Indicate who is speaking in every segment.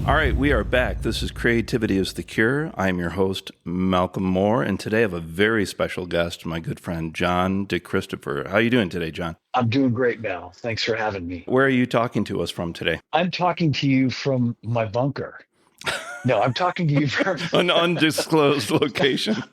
Speaker 1: All right, we are back. This is Creativity is the Cure. I'm your host, Malcolm Moore, and today I have a very special guest, my good friend, John DeChristopher. How are you doing today, John?
Speaker 2: I'm doing great, Mel. Thanks for having me.
Speaker 1: Where are you talking to us from today?
Speaker 2: I'm talking to you from my bunker. No, I'm talking to you from
Speaker 1: An undisclosed location.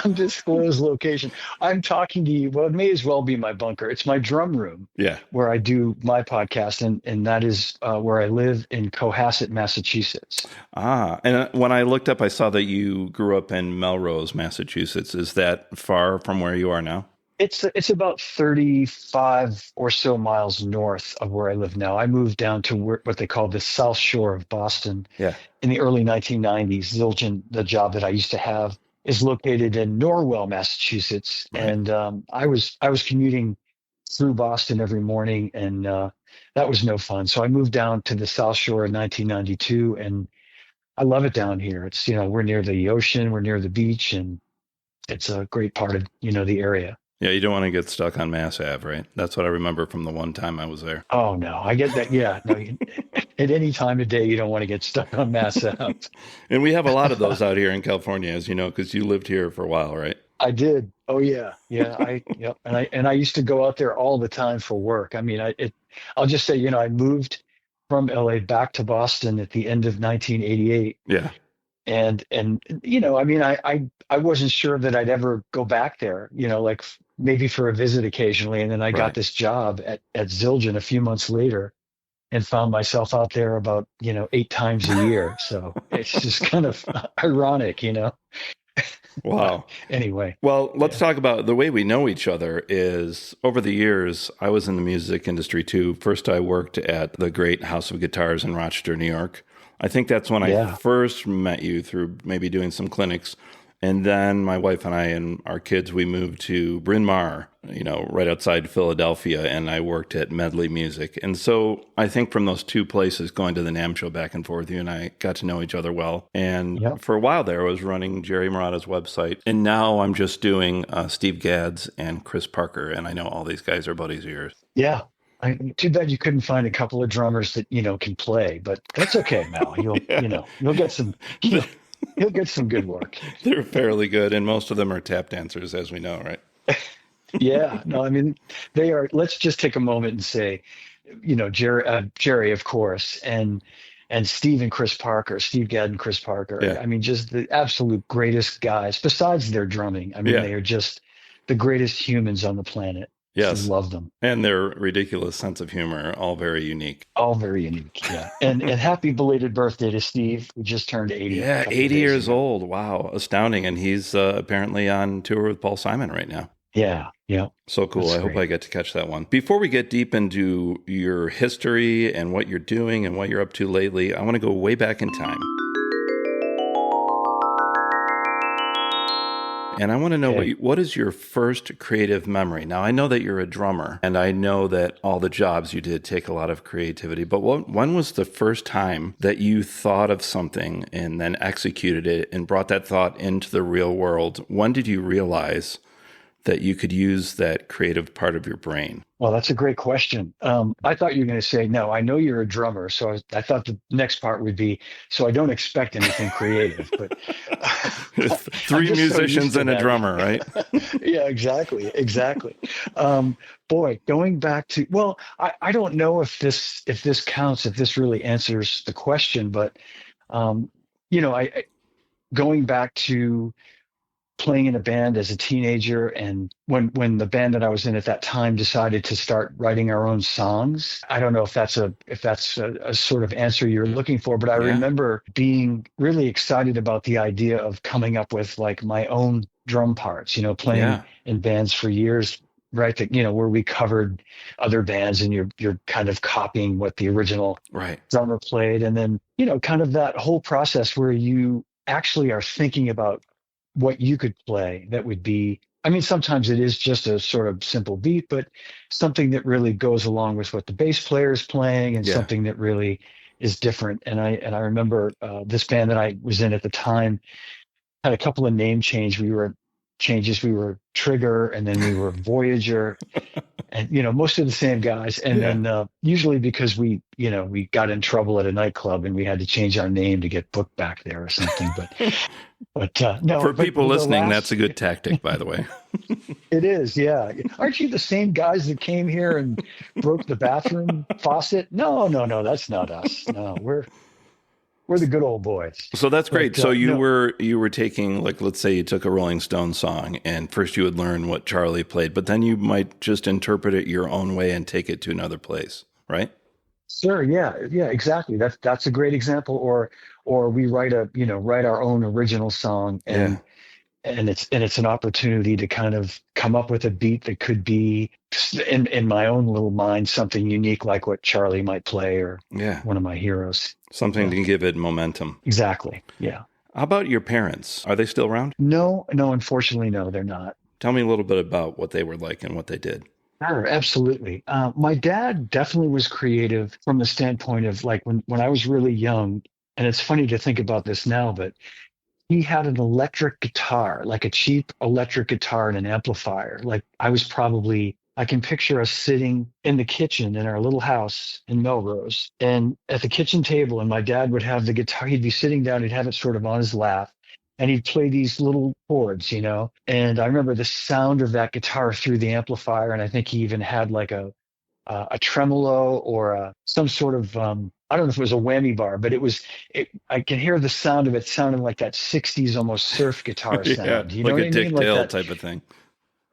Speaker 2: undisclosed location. I'm talking to you. Well, it may as well be my bunker. It's my drum room
Speaker 1: Yeah.
Speaker 2: where I do my podcast, and that is where I live in Cohasset, Massachusetts.
Speaker 1: And when I looked up, I saw that you grew up in Melrose, Massachusetts. Is that far from where you are now?
Speaker 2: It's about 35 or so miles north of where I live now. I moved down to what they call the South Shore of Boston
Speaker 1: Yeah.
Speaker 2: in the early 1990s. Zildjian, the job that I used to have, is located in Norwell, Massachusetts,
Speaker 1: Right.
Speaker 2: and I was commuting through Boston every morning, and that was no fun. So I moved down to the South Shore in 1992, and I love it down here. It's we're near the ocean, we're near the beach, and it's a great part of the area.
Speaker 1: Yeah, you don't want to get stuck on Mass Ave, right? That's what I remember from the one time I was there.
Speaker 2: Oh no, I get that. Yeah, no, at any time of day, you don't want to get stuck on Mass Ave.
Speaker 1: And we have a lot of those out here in California, as you know, because you lived here for a while, right?
Speaker 2: I did. Oh yeah, yeah. Yep. And I used to go out there all the time for work. I mean, I'll just say, I moved from LA back to Boston at the end of 1988,
Speaker 1: Yeah.
Speaker 2: and I mean, I wasn't sure that I'd ever go back there. Like maybe for a visit occasionally, and then I got
Speaker 1: Right.
Speaker 2: this job at Zildjian a few months later, and found myself out there about 8 times a year. So it's just kind of ironic. But
Speaker 1: Wow.
Speaker 2: anyway,
Speaker 1: Well, let's
Speaker 2: yeah,
Speaker 1: talk about the way we know each other is over the years, I was in the music industry too. First, I worked at the great House of Guitars in Rochester, New York. I think that's when I
Speaker 2: yeah,
Speaker 1: first met you through maybe doing some clinics. And then my wife and I and our kids, we moved to Bryn Mawr, right outside Philadelphia, and I worked at Medley Music. And so I think from those two places, going to the NAMM show back and forth, you and I got to know each other well. And
Speaker 2: yeah,
Speaker 1: for a while there, I was running Jerry Murata's website. And now I'm just doing Steve Gadd's and Chris Parker. And I know all these guys are buddies of yours.
Speaker 2: yeah. Too bad you couldn't find a couple of drummers that can play, but that's okay, Mal. You'll
Speaker 1: Yeah.
Speaker 2: you'll get some you'll get some good work.
Speaker 1: They're fairly good. And most of them are tap dancers, as we know, right?
Speaker 2: Yeah, no, I mean they are. Let's just take a moment and say, Jerry, of course, and Steve and Chris Parker, Steve Gadd and Chris Parker.
Speaker 1: Yeah.
Speaker 2: I mean, just the absolute greatest guys. Besides their drumming, I mean,
Speaker 1: Yeah.
Speaker 2: they are just the greatest humans on the planet. Just
Speaker 1: Yes.
Speaker 2: love them.
Speaker 1: And their ridiculous sense of humor, all very unique.
Speaker 2: All very unique. Yeah, and happy belated birthday to Steve, who just turned 80 a
Speaker 1: Yeah,
Speaker 2: couple of
Speaker 1: 80
Speaker 2: days
Speaker 1: years
Speaker 2: ago.
Speaker 1: old. Wow, astounding. And he's apparently on tour with Paul Simon right now.
Speaker 2: Yeah, yeah,
Speaker 1: So cool.
Speaker 2: that's
Speaker 1: I hope
Speaker 2: great.
Speaker 1: I get to catch that one. Before we get deep into your history and what you're doing and what you're up to lately, I want to go way back in time. And I want to know
Speaker 2: Okay.
Speaker 1: what is your first creative memory? Now, I know that you're a drummer, and I know that all the jobs you did take a lot of creativity, but when was the first time that you thought of something and then executed it and brought that thought into the real world? When did you realize that you could use that creative part of your brain?
Speaker 2: Well, that's a great question. I thought you were going to say, no, I know you're a drummer. So I thought the next part would be, so I don't expect anything creative, but I'm
Speaker 1: Three
Speaker 2: just so used
Speaker 1: musicians
Speaker 2: to
Speaker 1: and a
Speaker 2: that.
Speaker 1: drummer, right?
Speaker 2: Yeah, exactly. Exactly. Boy, going back to, well, I don't know if this counts, if this really answers the question, but, going back to playing in a band as a teenager, and when the band that I was in at that time decided to start writing our own songs. I don't know if that's a sort of answer you're looking for, but I
Speaker 1: Yeah,
Speaker 2: remember being really excited about the idea of coming up with like my own drum parts, playing
Speaker 1: yeah,
Speaker 2: in bands for years, right? That, where we covered other bands, and you're kind of copying what the original
Speaker 1: right.
Speaker 2: drummer played. And then, kind of that whole process where you actually are thinking about what you could play that would be, I mean, sometimes it is just a sort of simple beat, but something that really goes along with what the bass player is playing, and
Speaker 1: Yeah.
Speaker 2: something that really is different. And I remember this band that I was in at the time had a couple of name changes. We were Trigger, and then we were Voyager. And most of the same guys. And
Speaker 1: Yeah.
Speaker 2: then usually because we got in trouble at a nightclub and we had to change our name to get booked back there or something. But no,
Speaker 1: For
Speaker 2: but
Speaker 1: people
Speaker 2: the
Speaker 1: listening, that's a
Speaker 2: last
Speaker 1: good tactic, by the way.
Speaker 2: it is, yeah. Aren't you the same guys that came here and broke the bathroom faucet? No, no, no, that's not us. No, we're the good old boys.
Speaker 1: So that's great.
Speaker 2: But
Speaker 1: So you
Speaker 2: no,
Speaker 1: were taking, like, let's say you took a Rolling Stone song and first you would learn what Charlie played, but then you might just interpret it your own way and take it to another place, right?
Speaker 2: sure, yeah, yeah, exactly. That's a great example. Or we write our own original song,
Speaker 1: Yeah.
Speaker 2: and it's an opportunity to kind of come up with a beat that could be in my own little mind something unique like what Charlie might play or
Speaker 1: Yeah.
Speaker 2: one of my heroes.
Speaker 1: Something
Speaker 2: Yeah,
Speaker 1: to give it momentum.
Speaker 2: exactly. Yeah.
Speaker 1: How about your parents? Are they still around?
Speaker 2: No, no, unfortunately, no, they're not.
Speaker 1: Tell me a little bit about what they were like and what they did.
Speaker 2: Sure, absolutely. My dad definitely was creative from the standpoint of like when I was really young, and it's funny to think about this now, but he had an electric guitar, like a cheap electric guitar and an amplifier. Like I can picture us sitting in the kitchen in our little house in Melrose and at the kitchen table, and my dad would have the guitar. He'd be sitting down, he'd have it sort of on his lap, and he'd play these little chords. And I remember the sound of that guitar through the amplifier, and I think he even had like a tremolo or some sort of I don't know if it was a whammy bar, but I can hear the sound of it sounding like that 60s almost surf guitar
Speaker 1: Yeah,
Speaker 2: sound. You know
Speaker 1: like
Speaker 2: what
Speaker 1: a
Speaker 2: I mean?
Speaker 1: Dick
Speaker 2: Like
Speaker 1: Dale
Speaker 2: that.
Speaker 1: type of thing.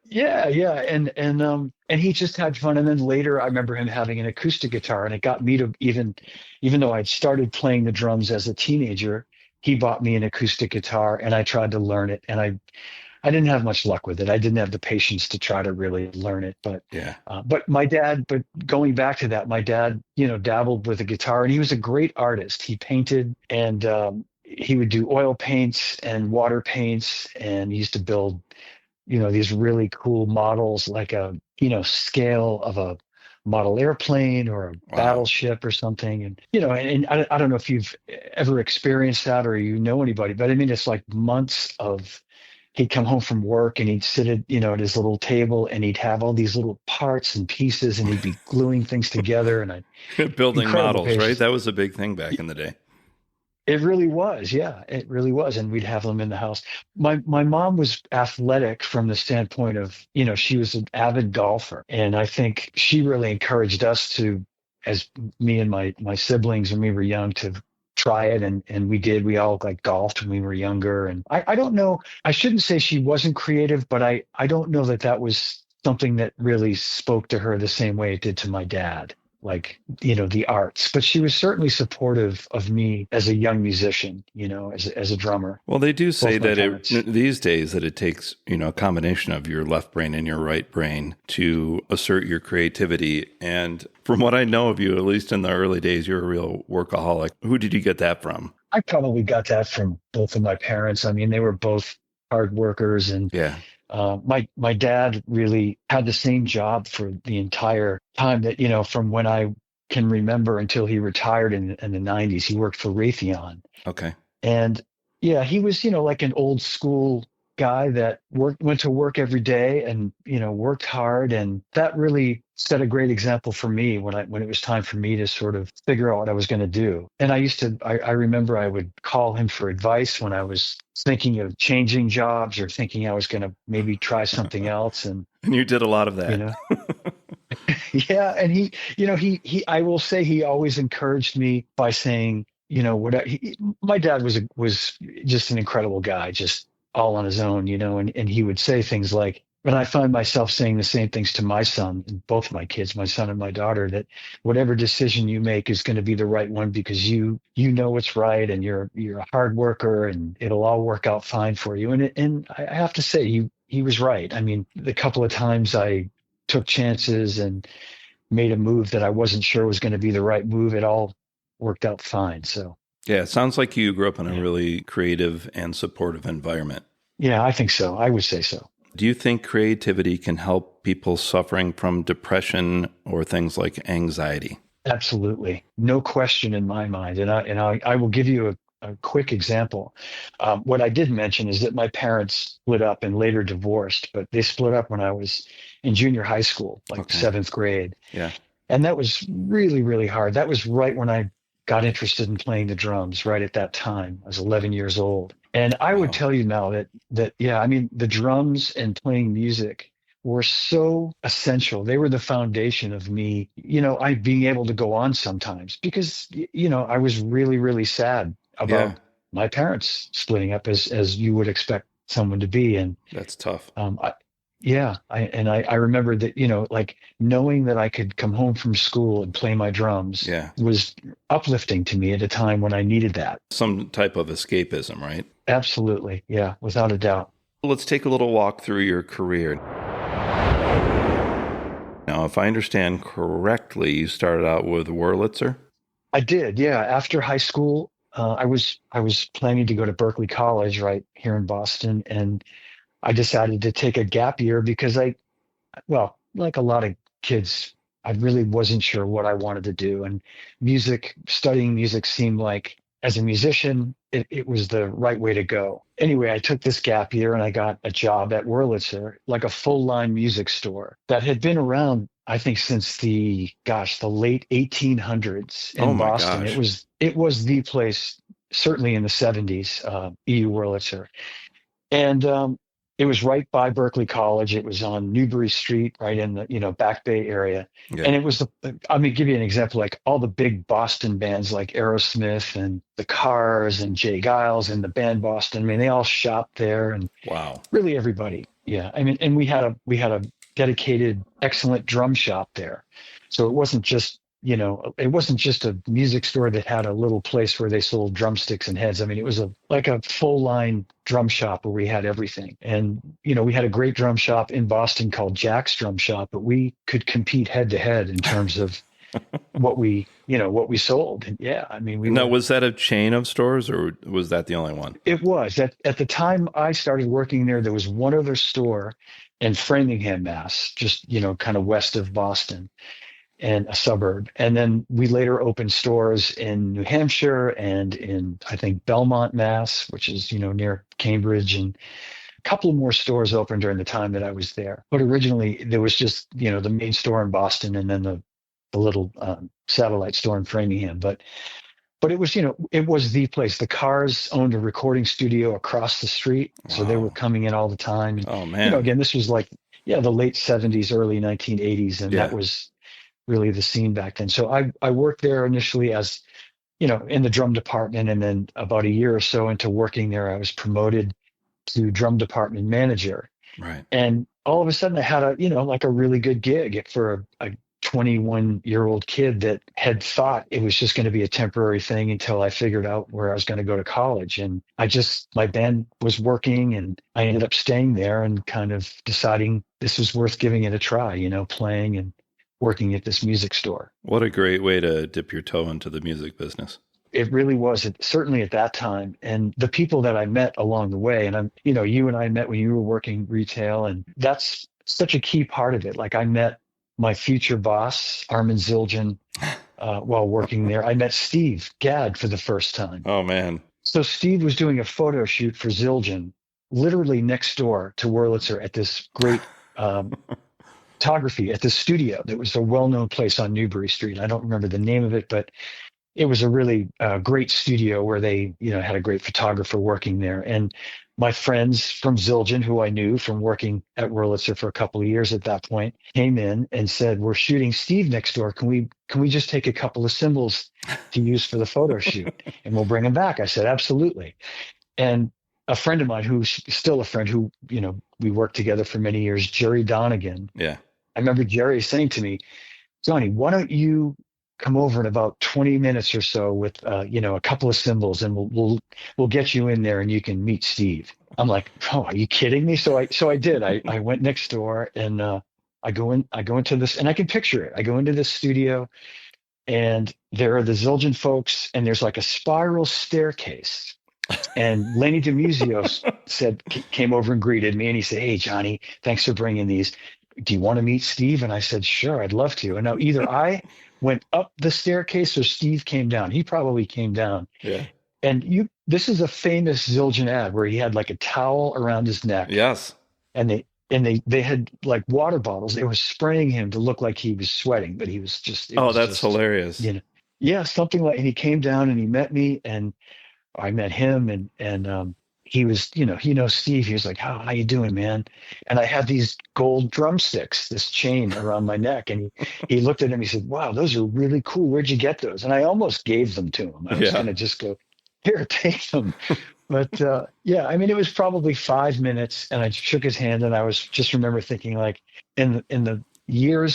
Speaker 2: Yeah, yeah. And he just had fun. And then later I remember him having an acoustic guitar, and it got me to even though I'd started playing the drums as a teenager, he bought me an acoustic guitar and I tried to learn it. And I didn't have much luck with it. I didn't have the patience to try to really learn it.
Speaker 1: Yeah.
Speaker 2: But going back to that, my dad, dabbled with a guitar, and he was a great artist. He painted, and he would do oil paints and water paints, and he used to build, these really cool models, like a, scale of a model airplane or a
Speaker 1: Wow.
Speaker 2: battleship or something. And I don't know if you've ever experienced that or anybody, but I mean, it's like months of he'd come home from work and he'd sit at his little table and he'd have all these little parts and pieces and he'd be gluing things together and
Speaker 1: Building
Speaker 2: incredible
Speaker 1: models, right?
Speaker 2: patience.
Speaker 1: That was a big thing back in the day.
Speaker 2: It really was. Yeah, it really was. And we'd have them in the house. My mom was athletic from the standpoint of, she was an avid golfer. And I think she really encouraged us to, as me and my siblings when we were young, to try it. And we did. We all like golfed when we were younger. And I don't know, I shouldn't say she wasn't creative, but I don't know that was something that really spoke to her the same way it did to my dad, like the arts. But she was certainly supportive of me as a young musician, as a drummer.
Speaker 1: Well, they do say
Speaker 2: Both my
Speaker 1: that
Speaker 2: parents.
Speaker 1: these days that it takes, a combination of your left brain and your right brain to assert your creativity. And from what I know of you, at least in the early days, you're a real workaholic. Who did you get that from?
Speaker 2: I probably got that from both of my parents. I mean, they were both hard workers, and
Speaker 1: Yeah.
Speaker 2: my dad really had the same job for the entire time that from when I can remember until he retired in the 90s. He worked for Raytheon.
Speaker 1: Okay.
Speaker 2: And yeah, he was, like an old school guy that went to work every day and, worked hard. And that really set a great example for me when it was time for me to sort of figure out what I was going to do. And I remember I would call him for advice when I was thinking of changing jobs or thinking I was going to maybe try something else. And,
Speaker 1: And you did a lot of
Speaker 2: you
Speaker 1: that.
Speaker 2: know, yeah. And I will say he always encouraged me by saying, my dad was just an incredible guy, just all on his own, and he would say things like, and I find myself saying the same things to my son and both my kids, my son and my daughter, that whatever decision you make is going to be the right one because you know what's right and you're a hard worker and it'll all work out fine for you. And I have to say he was right. I mean, the couple of times I took chances and made a move that I wasn't sure was going to be the right move, it all worked out fine. So
Speaker 1: Yeah, it sounds like you grew up in a
Speaker 2: yeah,
Speaker 1: really creative and supportive environment.
Speaker 2: yeah, I think so. I would say so.
Speaker 1: Do you think creativity can help people suffering from depression or things like anxiety?
Speaker 2: Absolutely, no question in my mind. And I will give you a quick example. What I did mention is that my parents split up and later divorced, but they split up when I was in junior high school, like
Speaker 1: Okay.
Speaker 2: seventh grade.
Speaker 1: Yeah.
Speaker 2: And that was really, really hard. That was right when I got interested in playing the drums, right at that time. I was 11 years old. And I would
Speaker 1: Wow.
Speaker 2: tell you now that yeah, I mean, the drums and playing music were so essential. They were the foundation of me, I being able to go on sometimes because, I was really, really sad
Speaker 1: Yeah.
Speaker 2: about my parents splitting up as you would expect someone to be. And
Speaker 1: That's tough.
Speaker 2: I, yeah, I remember that, like knowing that I could come home from school and play my drums
Speaker 1: Yeah.
Speaker 2: was uplifting to me at a time when I needed that.
Speaker 1: Some type of escapism, right?
Speaker 2: Absolutely. Yeah, without a doubt.
Speaker 1: Let's take a little walk through your career. Now, if I understand correctly, you started out with Wurlitzer.
Speaker 2: I did. Yeah. After high school, I was planning to go to Berkeley College right here in Boston, and I decided to take a gap year because well, like a lot of kids, I really wasn't sure what I wanted to do. And studying music seemed like as a musician, it was the right way to go. Anyway, I took this gap year and I got a job at Wurlitzer, like a full line music store that had been around, I think, since the late 1800s
Speaker 1: Oh
Speaker 2: in
Speaker 1: my
Speaker 2: Boston. It
Speaker 1: gosh.
Speaker 2: was, it was the place, certainly in the 70s, EU Wurlitzer. And it was right by Berkeley College. It was on Newbury Street, right in the Back Bay area.
Speaker 1: Yeah.
Speaker 2: And it was I mean, give you an example, like all the big Boston bands like Aerosmith and the Cars and Jay Giles and the band Boston. I mean, they all shopped there, and
Speaker 1: Wow.
Speaker 2: really everybody. Yeah, I mean, and we had a dedicated, excellent drum shop there. So it wasn't just a music store that had a little place where they sold drumsticks and heads. I mean, it was like a full line drum shop where we had everything. And we had a great drum shop in Boston called Jack's Drum Shop, but we could compete head to head in terms of what we sold. And yeah, I mean,
Speaker 1: Now, was that a chain of stores or was that the only one?
Speaker 2: it was at the time I started working there was one other store in Framingham, Mass, just, kind of west of Boston and a suburb. And then we later opened stores in New Hampshire and in, I think, Belmont, Mass, which is, near Cambridge, and a couple of more stores opened during the time that I was there. But originally there was just, the main store in Boston and then the little satellite store in Framingham. But it was, it was the place. The Cars owned a recording studio across the street, so they were
Speaker 1: Wow.
Speaker 2: coming in all the time. And,
Speaker 1: Oh man.
Speaker 2: again, this was like, yeah, the late 70s, early 1980s, and that
Speaker 1: Yeah.
Speaker 2: was really the scene back then. So I worked there initially as, in the drum department, and then about a year or so into working there, I was promoted to drum department manager.
Speaker 1: Right.
Speaker 2: And all of a sudden I had like a really good gig for a 21-year-old kid that had thought it was just going to be a temporary thing until I figured out where I was going to go to college. And my band was working, and I ended up staying there and kind of deciding this was worth giving it a try, playing and working at this music store.
Speaker 1: What a great way to dip your toe into the music business.
Speaker 2: It really was, certainly at that time. And the people that I met along the way, and you and I met when you were working retail, and that's such a key part of it. Like, I met my future boss, Armin Zildjian, while working there. I met Steve Gadd for the first time.
Speaker 1: Oh man.
Speaker 2: So Steve was doing a photo shoot for Zildjian, literally next door to Wurlitzer at this great photography at this studio that was a well-known place on Newbury Street. I don't remember the name of it, but it was a really great studio where they, had a great photographer working there. And my friends from Zildjian, who I knew from working at Wurlitzer for a couple of years at that point, came in and said, "We're shooting Steve next door. Can we just take a couple of cymbals to use for the photo shoot, and we'll bring them back?" I said, "Absolutely." And a friend of mine, who's still a friend, who we worked together for many years, Jerry Donegan.
Speaker 1: Yeah.
Speaker 2: I remember Jerry saying to me, "Johnny, why don't you come over in about 20 minutes or so with a couple of cymbals, and we'll get you in there and you can meet Steve." I'm like, "Oh, are you kidding me?" So I did. I went next door, and I go into this, and I can picture it. I go into this studio, and there are the Zildjian folks, and there's like a spiral staircase. And Lenny DiMuzio came over and greeted me, and he said, "Hey, Johnny, thanks for bringing these. Do you want to meet Steve?" And I said, "Sure, I'd love to." And now either I went up the staircase or Steve came down. He probably came down.
Speaker 1: Yeah.
Speaker 2: And this is a famous Zildjian ad where he had like a towel around his neck,
Speaker 1: Yes.
Speaker 2: and they had like water bottles. They were spraying him to look like he was sweating, but it
Speaker 1: Oh,
Speaker 2: was
Speaker 1: that's
Speaker 2: just,
Speaker 1: hilarious.
Speaker 2: you know, yeah, something like. And he came down and he met me, and I met him, and he was, he knows Steve. He was like, how you doing, man? And I had these gold drumsticks, this chain around my neck, and he looked at him. He said, "Wow, those are really cool. Where'd you get those?" And I almost gave them to him. I was
Speaker 1: Yeah.
Speaker 2: gonna just go, "Here, take them." But yeah, I mean, it was probably 5 minutes, and I shook his hand, and I was just remember thinking like, in the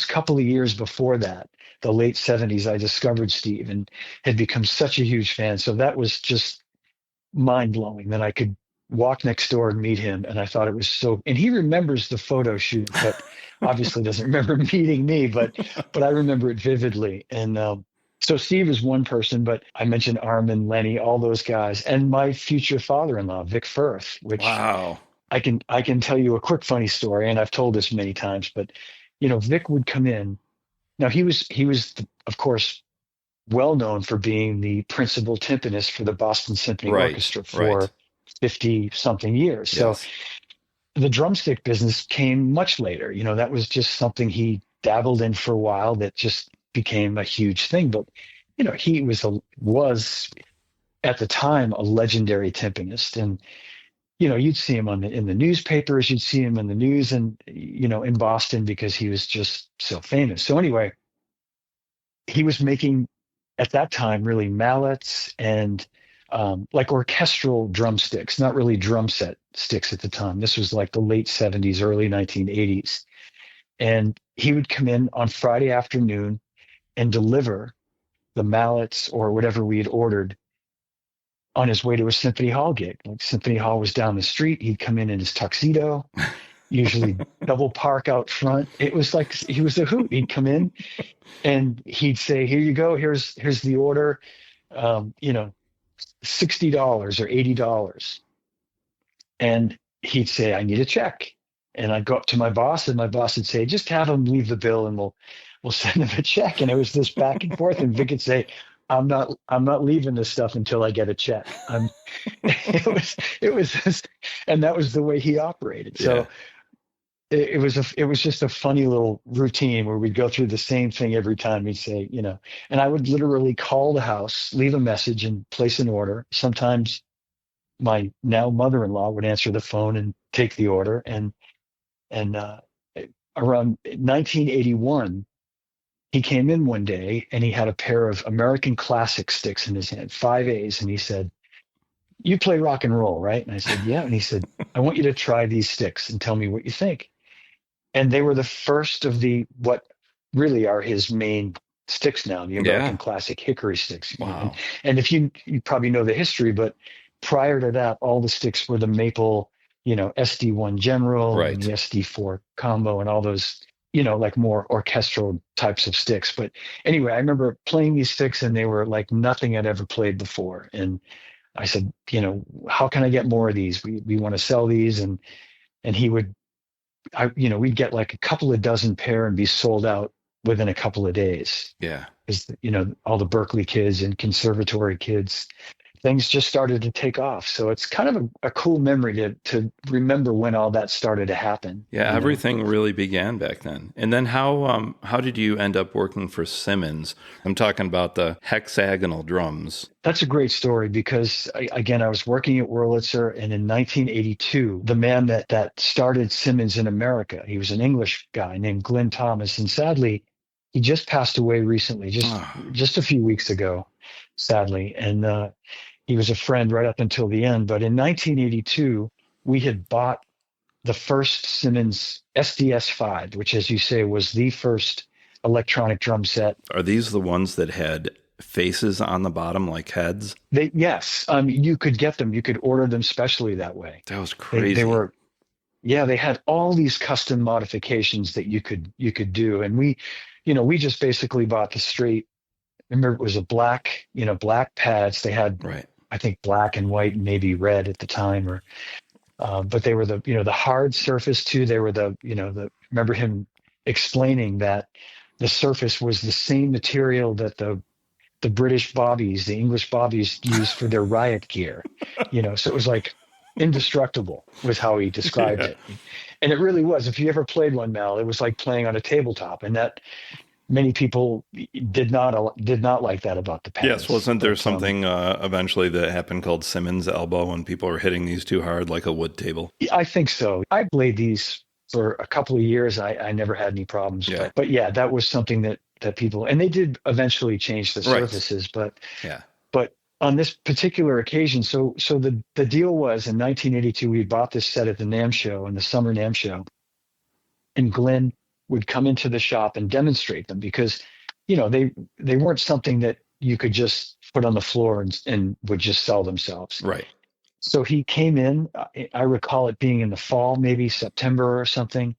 Speaker 2: couple of years before that, the late '70s, I discovered Steve and had become such a huge fan. So that was just mind blowing that I could walk next door and meet him. And I thought it was so, and he remembers the photo shoot, but obviously doesn't remember meeting me, but I remember it vividly. And so Steve is one person, but I mentioned Armin, Lenny, all those guys, and my future father-in-law, Vic Firth, which
Speaker 1: Wow.
Speaker 2: I can tell you a quick funny story, and I've told this many times, but Vic would come in. Now he was of course well known for being the principal timpanist for the Boston Symphony
Speaker 1: Right.
Speaker 2: Orchestra
Speaker 1: Right.
Speaker 2: for 50 something years. So
Speaker 1: Yes.
Speaker 2: the drumstick business came much later. That was just something he dabbled in for a while that just became a huge thing. But, he was at the time a legendary timpanist. And, you'd see him in the newspapers, you'd see him in the news and, in Boston because he was just so famous. So anyway, he was making at that time really mallets and like orchestral drumsticks, not really drum set sticks at the time. This was like the late '70s, early 1980s. And he would come in on Friday afternoon and deliver the mallets or whatever we had ordered on his way to a Symphony Hall gig. Like Symphony Hall was down the street. He'd come in his tuxedo, usually double park out front. It was like he was a hoot. He'd come in and he'd say, "Here you go. Here's the order. You know, $60 or $80." And he'd say, "I need a check." And I'd go up to my boss, and my boss would say, "Just have him leave the bill, and we'll send him a check." And it was this back and forth. And Vic would say, I'm not leaving this stuff until I get a check." It was this, and that was the way he operated.
Speaker 1: Yeah.
Speaker 2: So it was just a funny little routine where we'd go through the same thing every time. He'd say, and I would literally call the house, leave a message, and place an order. Sometimes my now mother-in-law would answer the phone and take the order. And around 1981, he came in one day and he had a pair of American classic sticks in his hand, 5As, and he said, "You play rock and roll, right?" And I said, "Yeah." And he said, "I want you to try these sticks and tell me what you think." And they were the first of what really are his main sticks now, the
Speaker 1: Yeah.
Speaker 2: American classic hickory sticks.
Speaker 1: Wow.
Speaker 2: And if you probably know the history, but prior to that, all the sticks were the maple, SD1 General and
Speaker 1: Right.
Speaker 2: the SD4 Combo and all those, like more orchestral types of sticks. But anyway, I remember playing these sticks and they were like nothing I'd ever played before. And I said, "How can I get more of these? We want to sell these." And he would, we'd get like a couple of dozen pair and be sold out within a couple of days.
Speaker 1: Yeah.
Speaker 2: Because, all the Berkeley kids and conservatory kids, things just started to take off. So it's kind of a cool memory to remember when all that started to happen.
Speaker 1: Yeah, everything really began back then. And then how did you end up working for Simmons? I'm talking about the hexagonal drums.
Speaker 2: That's a great story because, again, I was working at Wurlitzer, and in 1982, the man that started Simmons in America, he was an English guy named Glenn Thomas, and sadly, he just passed away recently, just a few weeks ago, sadly. And he was a friend right up until the end. But in 1982, we had bought the first Simmons SDS-5, which, as you say, was the first electronic drum set.
Speaker 1: Are these the ones that had faces on the bottom like heads?
Speaker 2: Yes, you could get them. You could order them specially that way.
Speaker 1: That was crazy.
Speaker 2: They were, yeah, they had all these custom modifications that you could do. And we just basically bought the straight. Remember, it was a black pads. They had,
Speaker 1: right.
Speaker 2: I think, black and white and maybe red at the time, but they were the hard surface too. They were remember him explaining that the surface was the same material that the the British bobbies, the English bobbies used for their riot gear. So it was like indestructible was how he described
Speaker 1: Yeah.
Speaker 2: it. And it really was. If you ever played one, Mel, it was like playing on a tabletop, and that many people did not like that about the
Speaker 1: Yes,
Speaker 2: pads.
Speaker 1: wasn't there
Speaker 2: But
Speaker 1: something eventually that happened called Simmons elbow when people were hitting these too hard like a wood table?
Speaker 2: I think so. I played these for a couple of years. I never had any problems,
Speaker 1: Yeah.
Speaker 2: but yeah, that was something that people, and they did eventually change the
Speaker 1: Right.
Speaker 2: surfaces, but
Speaker 1: Yeah.
Speaker 2: but on this particular occasion, so the deal was in 1982 we bought this set at the NAMM show, in the summer NAMM show, and Glenn would come into the shop and demonstrate them because they weren't something that you could just put on the floor and would just sell themselves.
Speaker 1: Right.
Speaker 2: So he came in. I recall it being in the fall, maybe September or something,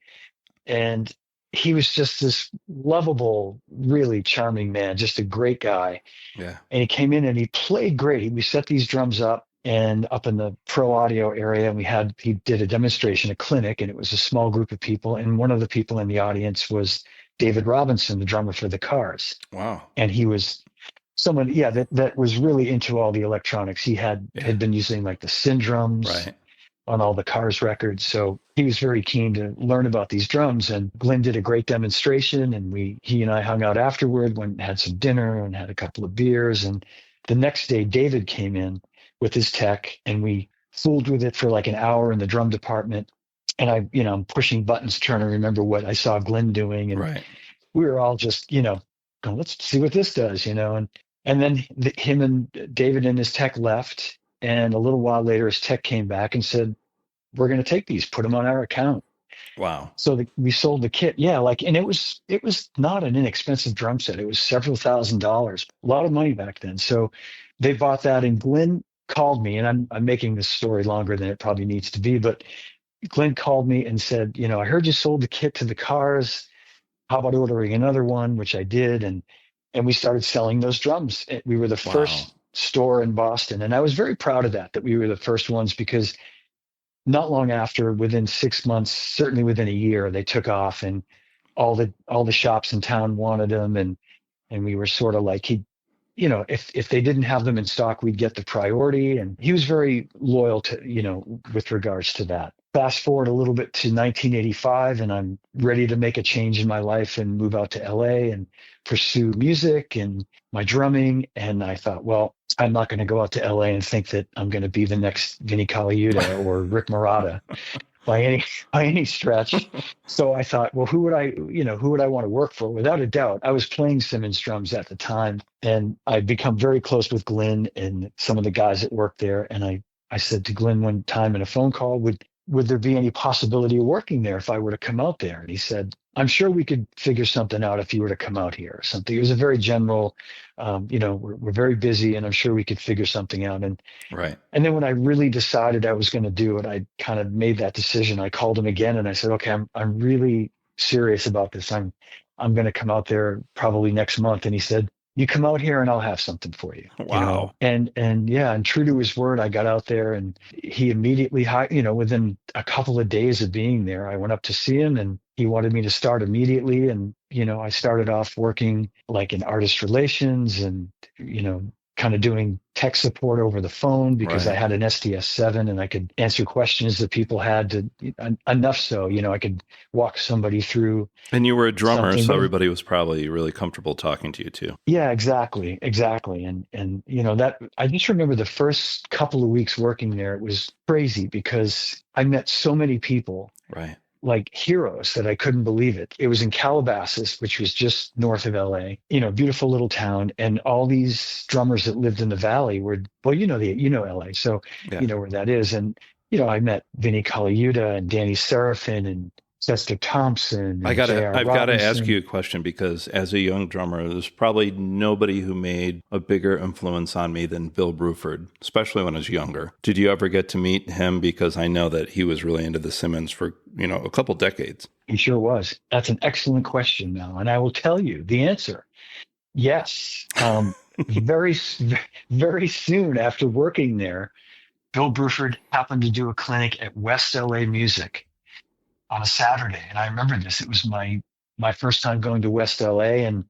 Speaker 2: and he was just this lovable, really charming man, just a great guy.
Speaker 1: Yeah.
Speaker 2: And he came in and he played great. We set these drums up in the pro audio area, and he did a demonstration, a clinic, and it was a small group of people. And one of the people in the audience was David Robinson, the drummer for the Cars.
Speaker 1: Wow.
Speaker 2: And he was someone, yeah, that was really into all the electronics. He had been using like the Syndromes
Speaker 1: Right.
Speaker 2: on all the Cars records. So he was very keen to learn about these drums. And Glenn did a great demonstration, and he and I hung out afterward, went and had some dinner and had a couple of beers. And the next day, David came in with his tech, and we fooled with it for like an hour in the drum department. And I'm pushing buttons trying to remember what I saw Glenn doing. And
Speaker 1: Right.
Speaker 2: we were all just, going, let's see what this does, and then him and David and his tech left. And a little while later, his tech came back and said, we're going to take these, put them on our account.
Speaker 1: Wow.
Speaker 2: So we sold the kit. Yeah. And it was not an inexpensive drum set. It was several $1,000s, a lot of money back then. So they bought that, and Glenn called me, and I'm making this story longer than it probably needs to be, but Glenn called me and said, I heard you sold the kit to the Cars. How about ordering another one, which I did. And we started selling those drums. We were the first store in Boston. And I was very proud of that we were the first ones, because not long after, within 6 months, certainly within a year, they took off, and all the shops in town wanted them. And we were sort of like, if they didn't have them in stock, we'd get the priority. And he was very loyal to, with regards to that. Fast forward a little bit to 1985, and I'm ready to make a change in my life and move out to LA and pursue music and my drumming. And I thought, well, I'm not going to go out to LA and think that I'm going to be the next Vinnie Colaiuta or Rick Marotta by any stretch. So I thought, well, who would I want to work for? Without a doubt, I was playing Simmons drums at the time, and I'd become very close with Glenn and some of the guys that worked there. And I said to Glenn one time in a phone call, would there be any possibility of working there if I were to come out there? And he said, I'm sure we could figure something out if you were to come out here or something. It was a very general, we're very busy, and I'm sure we could figure something out. And
Speaker 1: Right.
Speaker 2: And then when I really decided I was going to do it, I kind of made that decision. I called him again, and I said, okay, I'm really serious about this. I'm going to come out there probably next month. And he said, you come out here and I'll have something for you.
Speaker 1: Wow.
Speaker 2: And yeah, and true to his word, I got out there, and he immediately within a couple of days of being there, I went up to see him, and he wanted me to start immediately. And I started off working like in artist relations, and kind of doing tech support over the phone, because
Speaker 1: Right.
Speaker 2: I had an STS-7 and I could answer questions that people had enough so I could walk somebody through.
Speaker 1: And you were a drummer,
Speaker 2: something.
Speaker 1: so everybody was probably really comfortable talking to you too.
Speaker 2: Yeah, exactly. And that I just remember the first couple of weeks working there, it was crazy because I met so many people.
Speaker 1: Right.
Speaker 2: Like heroes that I couldn't believe it. It was in Calabasas, which was just north of LA, beautiful little town. And all these drummers that lived in the valley were, well, LA. So
Speaker 1: Yeah.
Speaker 2: you know where that is. And, I met Vinnie Colaiuta and Danny Serafin and Chester Thompson. And
Speaker 1: I've
Speaker 2: J.R.
Speaker 1: got to ask
Speaker 2: Robinson.
Speaker 1: you a question, because as a young drummer, there's probably nobody who made a bigger influence on me than Bill Bruford, especially when I was younger. Did you ever get to meet him? Because I know that he was really into the Simmons for, a couple decades.
Speaker 2: He sure was. That's an excellent question, Mel. And I will tell you the answer. Yes. Very, very soon after working there, Bill Bruford happened to do a clinic at West LA Music on a Saturday. And I remember this. It was my first time going to West LA. And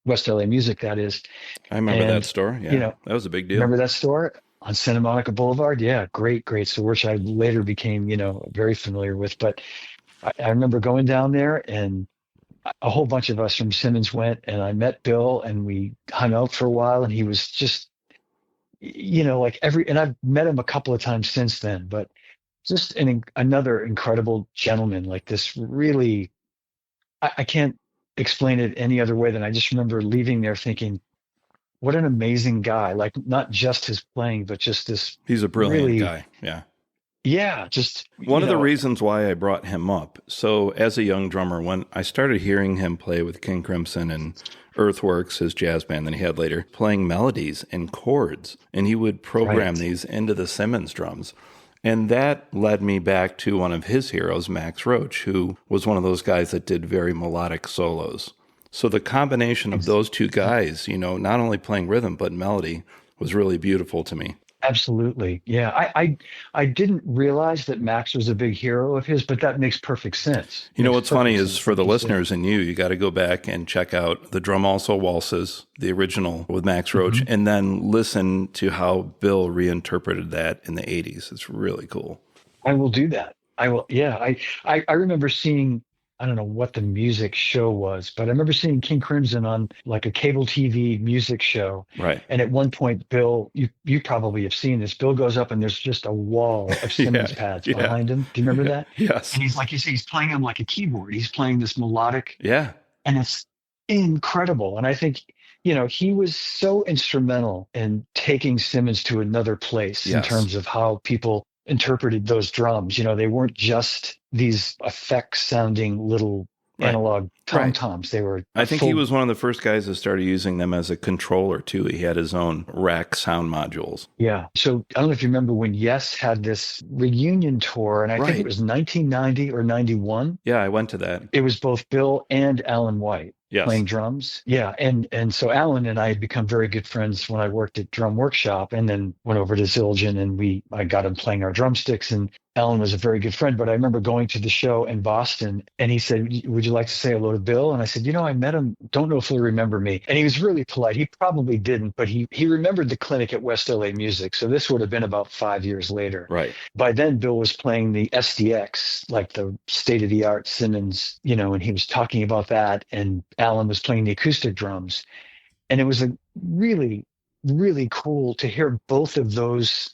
Speaker 2: West LA Music, that is.
Speaker 1: I remember that
Speaker 2: And,
Speaker 1: store.
Speaker 2: you
Speaker 1: Yeah,
Speaker 2: know,
Speaker 1: that was a big deal.
Speaker 2: remember that store on Santa Monica Boulevard? Yeah, great, great store, which I later became, very familiar with. But I remember going down there, and a whole bunch of us from Simmons went, and I met Bill, and we hung out for a while, and he was just, like and I've met him a couple of times since then, but just another incredible gentleman, like this really, I can't explain it any other way than I just remember leaving there thinking, what an amazing guy. Like not just his playing, but just this
Speaker 1: He's a brilliant
Speaker 2: really,
Speaker 1: guy. Yeah.
Speaker 2: yeah, just,
Speaker 1: One of the reasons why I brought him up, so as a young drummer, when I started hearing him play with King Crimson and Earthworks, his jazz band that he had later, playing melodies and chords, and he would program
Speaker 2: right.
Speaker 1: these into the Simmons drums. And that led me back to one of his heroes, Max Roach, who was one of those guys that did very melodic solos. So the combination of those two guys, not only playing rhythm, but melody was really beautiful to me.
Speaker 2: Absolutely. Yeah. I didn't realize that Max was a big hero of his, but that makes perfect sense.
Speaker 1: What's funny is for
Speaker 2: like
Speaker 1: the
Speaker 2: you said.
Speaker 1: listeners and you got to go back and check out The Drum Also Waltzes, the original with Max Roach,
Speaker 2: Mhm.
Speaker 1: and then listen to how Bill reinterpreted that in the 80s. It's really cool.
Speaker 2: I will do that. I will. Yeah. I remember seeing, I don't know what the music show was, but I remember seeing King Crimson on like a cable TV music show.
Speaker 1: Right.
Speaker 2: And at one point, Bill, you probably have seen this. Bill goes up and there's just a wall of Simmons
Speaker 1: Yeah.
Speaker 2: pads
Speaker 1: Yeah.
Speaker 2: behind him. Do you remember that?
Speaker 1: Yes.
Speaker 2: And he's like you say, he's playing them like a keyboard. He's playing this melodic,
Speaker 1: Yeah.
Speaker 2: and it's incredible. And I think, he was so instrumental in taking Simmons to another place in
Speaker 1: Yes.
Speaker 2: terms of how people interpreted those drums. They weren't just these effects sounding little
Speaker 1: Right.
Speaker 2: analog
Speaker 1: Right.
Speaker 2: tom-toms. They were
Speaker 1: I think he was one of the first guys that started using them as a controller too. He had his own rack sound modules.
Speaker 2: Yeah. So I don't know if you remember when Yes had this reunion tour, and I think
Speaker 1: Right.
Speaker 2: it was 1990 or 91.
Speaker 1: Yeah, I went to that.
Speaker 2: It was both Bill and Alan White
Speaker 1: Yes.
Speaker 2: playing drums. Yeah. And so Alan and I had become very good friends when I worked at Drum Workshop, and then went over to Zildjian, and I got him playing our drumsticks, and Alan was a very good friend. But I remember going to the show in Boston, and he said, "Would you like to say hello to Bill?" And I said, I met him. Don't know if he'll remember me. And he was really polite. He probably didn't, but he remembered the clinic at West LA Music. So this would have been about 5 years later.
Speaker 1: Right.
Speaker 2: By then, Bill was playing the SDX, like the state-of-the-art Simmons, and he was talking about that. And Alan was playing the acoustic drums. And it was a really, really cool to hear both of those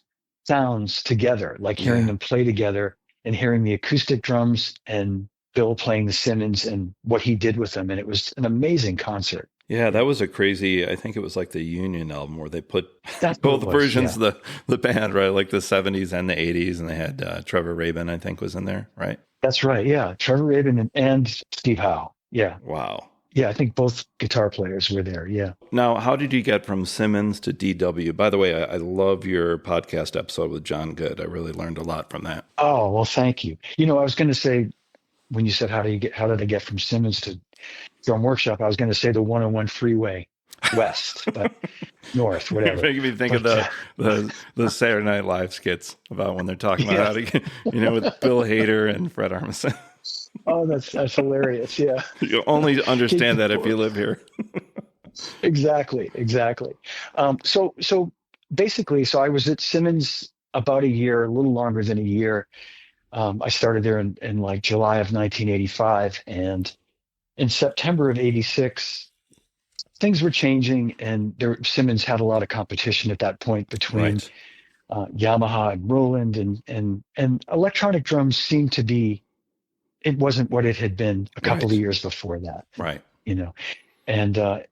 Speaker 2: sounds together, like hearing them play together and hearing the acoustic drums and Bill playing the Simmons and what he did with them. And it was an amazing concert.
Speaker 1: Yeah, that was a crazy, I think it was like the Union album where they put
Speaker 2: That's
Speaker 1: both
Speaker 2: what it was,
Speaker 1: versions
Speaker 2: yeah.
Speaker 1: of the band, right? Like the 70s and the 80s. And they had Trevor Rabin, I think, was in there, right?
Speaker 2: That's right. Yeah. Trevor Rabin and Steve Howe. Yeah.
Speaker 1: Wow.
Speaker 2: Yeah. I think both guitar players were there. Yeah.
Speaker 1: Now, how did you get from Simmons to DW? By the way, I love your podcast episode with John Good. I really learned a lot from that.
Speaker 2: Oh, well, thank you. I was going to say, when you said, how did I get from Simmons to Drum Workshop, I was going to say the 101 freeway west, but north, whatever.
Speaker 1: You're making me think of the Saturday Night Live skits about when they're talking about how to get, with Bill Hader and Fred Armisen.
Speaker 2: Oh, that's hilarious. Yeah.
Speaker 1: You only understand that if you live here.
Speaker 2: Exactly. So basically, I was at Simmons about a year, a little longer than a year. I started there in like July of 1985, and in September of 86, things were changing, and Simmons had a lot of competition at that point between Yamaha and Roland, and electronic drums seemed to be, it wasn't what it had been a couple of years before that.
Speaker 1: Right.
Speaker 2: And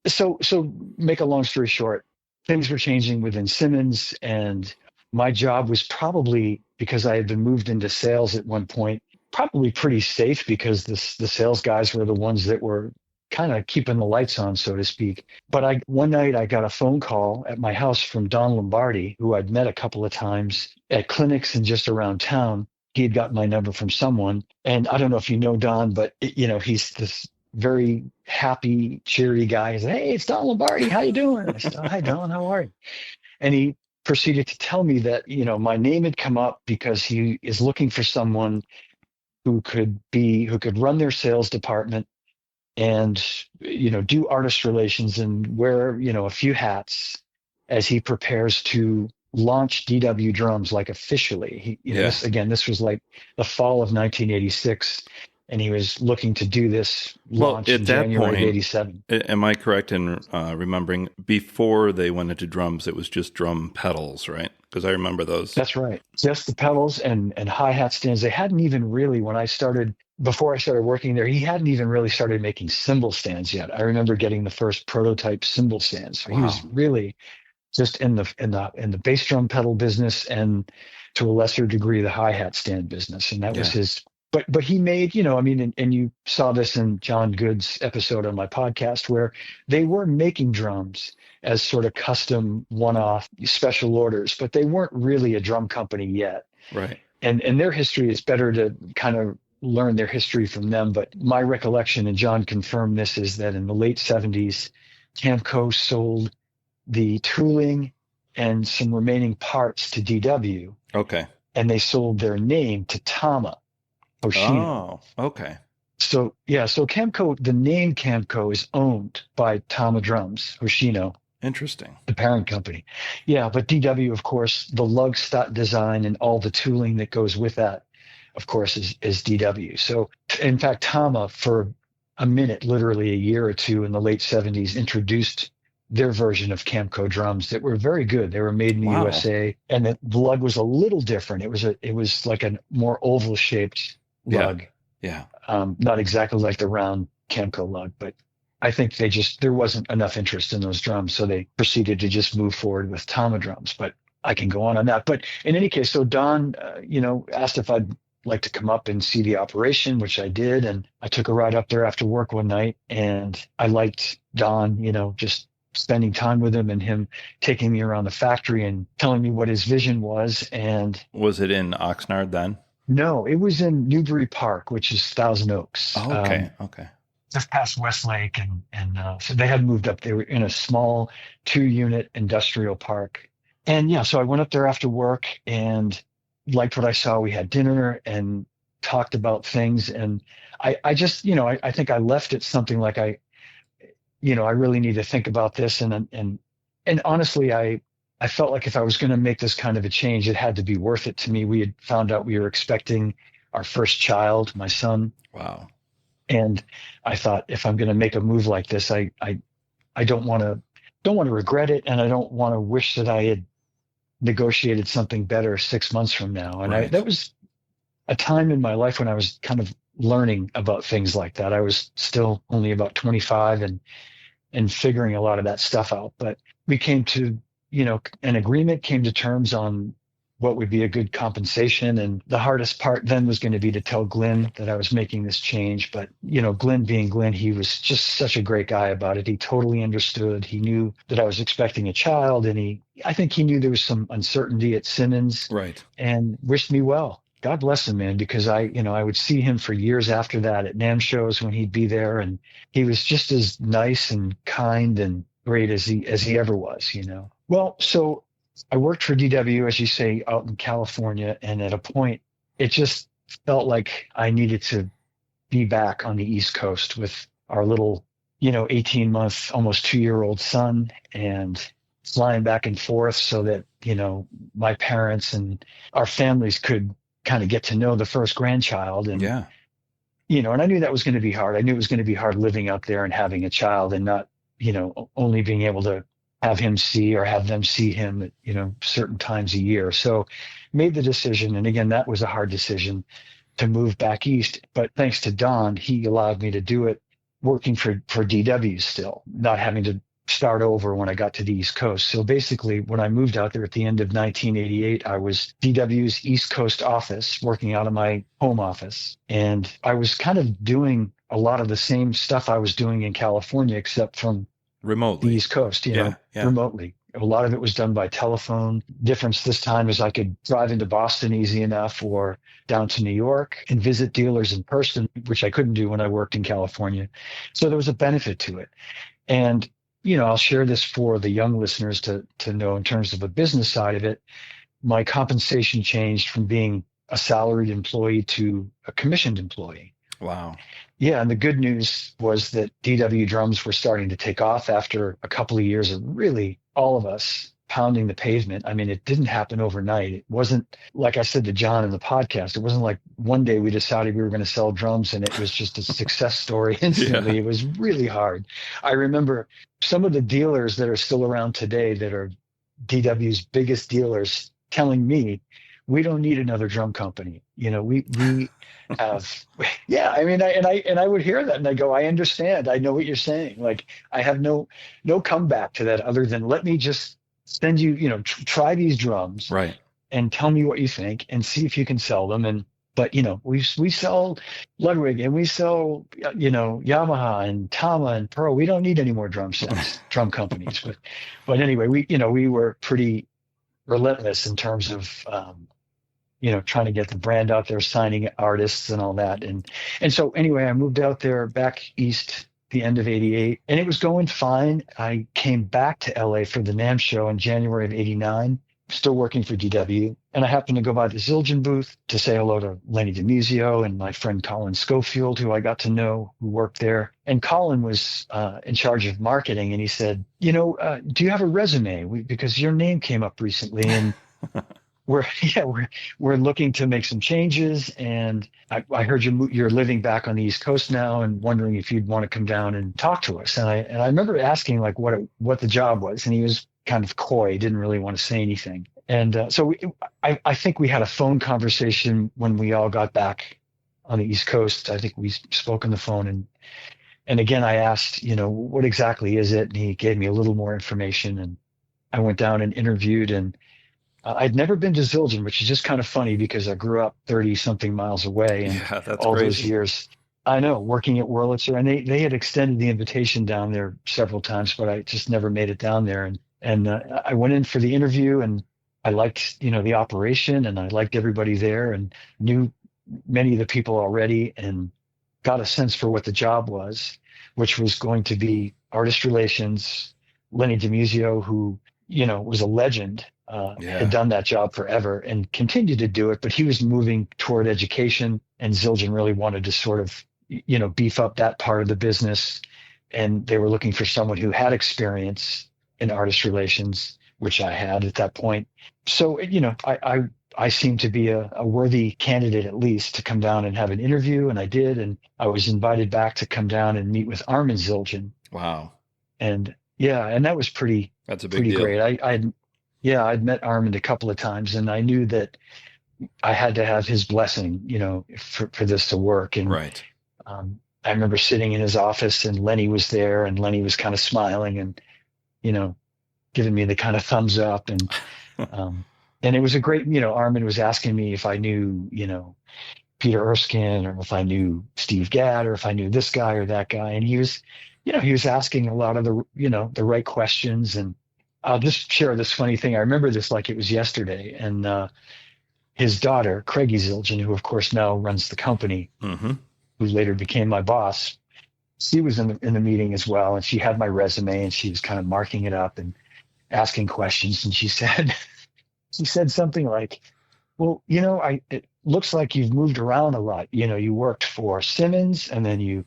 Speaker 2: so make a long story short, things were changing within Simmons, and my job was probably, because I had been moved into sales at one point, probably pretty safe, because the sales guys were the ones that were kind of keeping the lights on, so to speak. But one night I got a phone call at my house from Don Lombardi, who I'd met a couple of times at clinics and just around town. He had gotten my number from someone. And I don't know if you know Don, but he's this very happy, cheery guy. He said, "Hey, it's Don Lombardi. How you doing?" I said, "Oh, hi, Don. How are you?" And he proceeded to tell me that, my name had come up because he is looking for someone who could run their sales department and, do artist relations and wear, a few hats as he prepares to launch DW drums, like officially.
Speaker 1: Yeah.
Speaker 2: This was like the fall of 1986, and he was looking to do this
Speaker 1: Well,
Speaker 2: launch in
Speaker 1: at that
Speaker 2: January of
Speaker 1: point,
Speaker 2: 87.
Speaker 1: am I correct in remembering before they went into drums, it was just drum pedals, right? Because I remember those.
Speaker 2: That's right. Just the pedals and hi-hat stands. They hadn't even really, before I started working there, he hadn't even really started making cymbal stands yet. I remember getting the first prototype cymbal stands. So he was
Speaker 1: Wow.
Speaker 2: really just in the bass drum pedal business, and to a lesser degree the hi-hat stand business. And that was
Speaker 1: Yeah.
Speaker 2: his. But he made, and you saw this in John Good's episode on my podcast, where they were making drums as sort of custom one-off special orders, but they weren't really a drum company yet.
Speaker 1: Right.
Speaker 2: And their history, is better to kind of learn their history from them. But my recollection, and John confirmed this, is that in the late 70s, Camco sold the tooling and some remaining parts to DW,
Speaker 1: Okay.
Speaker 2: and they sold their name to Tama Hoshino.
Speaker 1: Oh, okay.
Speaker 2: So Camco, the name Camco, is owned by Tama Drums Hoshino,
Speaker 1: Interesting.
Speaker 2: the parent company. Yeah, but DW, of course, the lug stot design and all the tooling that goes with that, of course, is DW. So in fact, Tama, for a minute, literally a year or two in the late 70s, introduced their version of Camco drums that were very good. They were made in the
Speaker 1: Wow.
Speaker 2: USA, and the lug was a little different. It was like a more oval shaped lug.
Speaker 1: Yeah.
Speaker 2: Not exactly like the round Camco lug, but I think there wasn't enough interest in those drums, so they proceeded to just move forward with Tama drums. But I can go on that. But in any case, so Don, asked if I'd like to come up and see the operation, which I did, and I took a ride up there after work one night, and I liked Don, just spending time with him, and him taking me around the factory and telling me what his vision was. And
Speaker 1: Was it in Oxnard then?
Speaker 2: no, it was in Newbury Park, which is Thousand Oaks.
Speaker 1: Oh, okay. Okay.
Speaker 2: Just past Westlake, and so they had moved up. They were in a small 2-unit industrial park, and yeah, so I went up there after work and liked what I saw. We had dinner and talked about things, and I just, I think I left it something like I really need to think about this, and honestly, I felt like if I was going to make this kind of a change, it had to be worth it to me. We had found out we were expecting our first child, my son.
Speaker 1: Wow.
Speaker 2: And I thought, if I'm going to make a move like this, I don't want to regret it, and I don't want to wish that I had negotiated something better 6 months from now. And
Speaker 1: Right.
Speaker 2: that was a time in my life when I was kind of learning about things like that. I was still only about 25 and figuring a lot of that stuff out. But we came to, an agreement, came to terms on what would be a good compensation. And the hardest part then was going to be to tell Glenn that I was making this change. But, Glenn being Glenn, he was just such a great guy about it. He totally understood. He knew that I was expecting a child, and I think he knew there was some uncertainty at Simmons,
Speaker 1: Right.
Speaker 2: and wished me well. God bless him, man, because I would see him for years after that at NAMM shows when he'd be there, and he was just as nice and kind and great as he ever was, Well, so I worked for DW, as you say, out in California, and at a point, it just felt like I needed to be back on the East Coast with our little, 18-month, almost 2-year-old son, and flying back and forth so that, my parents and our families could kind of get to know the first grandchild. And,
Speaker 1: Yeah.
Speaker 2: and I knew that was going to be hard. I knew it was going to be hard living out there and having a child and not, only being able to have him see or have them see him at, certain times a year. So made the decision. And again, that was a hard decision to move back east. But thanks to Don, he allowed me to do it working for DW still, not having to start over when I got to the East Coast. So basically, when I moved out there at the end of 1988, I was DW's East Coast office, working out of my home office. And I was kind of doing a lot of the same stuff I was doing in California, except from
Speaker 1: Remotely.
Speaker 2: the East Coast,
Speaker 1: Yeah.
Speaker 2: remotely. A lot of it was done by telephone. Difference this time is I could drive into Boston easy enough, or down to New York and visit dealers in person, which I couldn't do when I worked in California. So there was a benefit to it. And I'll share this for the young listeners to know in terms of a business side of it. My compensation changed from being a salaried employee to a commissioned employee.
Speaker 1: Wow.
Speaker 2: Yeah, and the good news was that DW drums were starting to take off after a couple of years of really all of us pounding the pavement. I mean, it didn't happen overnight. It wasn't like I said to John in the podcast. It wasn't like one day we decided we were going to sell drums and it was just a success story instantly.
Speaker 1: Yeah.
Speaker 2: It was really hard. I remember some of the dealers that are still around today that are DW's biggest dealers telling me, we don't need another drum company. We have, yeah. I mean, I would hear that and I go, I understand. I know what you're saying. Like, I have no comeback to that other than let me just send you, try these drums
Speaker 1: Right.
Speaker 2: and tell me what you think and see if you can sell them. But we sell Ludwig and we sell, Yamaha and Tama and Pearl. We don't need any more drum companies. But anyway, we were pretty relentless in terms of, trying to get the brand out there, signing artists and all that. And so anyway, I moved out there back east the end of 88 and it was going fine. I came back to LA for the NAMM show in January of 89, still working for DW. And I happened to go by the Zildjian booth to say hello to Lenny DiMuzio and my friend Colin Schofield, who I got to know, who worked there. And Colin was in charge of marketing. And he said, do you have a resume? Because your name came up recently and we're looking to make some changes, and I heard you're living back on the East Coast now, and wondering if you'd want to come down and talk to us. And I remember asking like what the job was, and he was kind of coy, didn't really want to say anything. And so I think we had a phone conversation when we all got back on the East Coast. I think we spoke on the phone, and again I asked, what exactly is it, and he gave me a little more information, and I went down and interviewed and. I'd never been to Zildjian, which is just kind of funny because I grew up 30 something miles away and
Speaker 1: Yeah, that's
Speaker 2: all
Speaker 1: crazy.
Speaker 2: those years, I know, working at Wurlitzer, and they had extended the invitation down there several times, but I just never made it down there. And I went in for the interview and I liked, the operation and I liked everybody there and knew many of the people already and got a sense for what the job was, which was going to be artist relations. Lenny DiMuzio, who, was a legend, had done that job forever and continued to do it, but he was moving toward education, and Zildjian really wanted to sort of, beef up that part of the business. And they were looking for someone who had experience in artist relations, which I had at that point. So, I seemed to be a worthy candidate, at least, to come down and have an interview. And I did. And I was invited back to come down and meet with Armin Zildjian.
Speaker 1: Wow.
Speaker 2: And yeah, and that was
Speaker 1: That's a big deal.
Speaker 2: great. I'd met Armin a couple of times, and I knew that I had to have his blessing, for this to work. And
Speaker 1: right.
Speaker 2: I remember sitting in his office, and Lenny was there, and Lenny was kind of smiling and, giving me the kind of thumbs up. And and it was a great, Armin was asking me if I knew, Peter Erskine, or if I knew Steve Gadd, or if I knew this guy or that guy. And he was asking a lot of the right questions. And I'll just share this funny thing. I remember this like it was yesterday. And his daughter, Craigie Zildjian, who of course now runs the company,
Speaker 1: Mm-hmm.
Speaker 2: who later became my boss, she was in the meeting as well. And she had my resume and she was kind of marking it up and asking questions. And she said something like, well, it looks like you've moved around a lot. You worked for Simmons and then you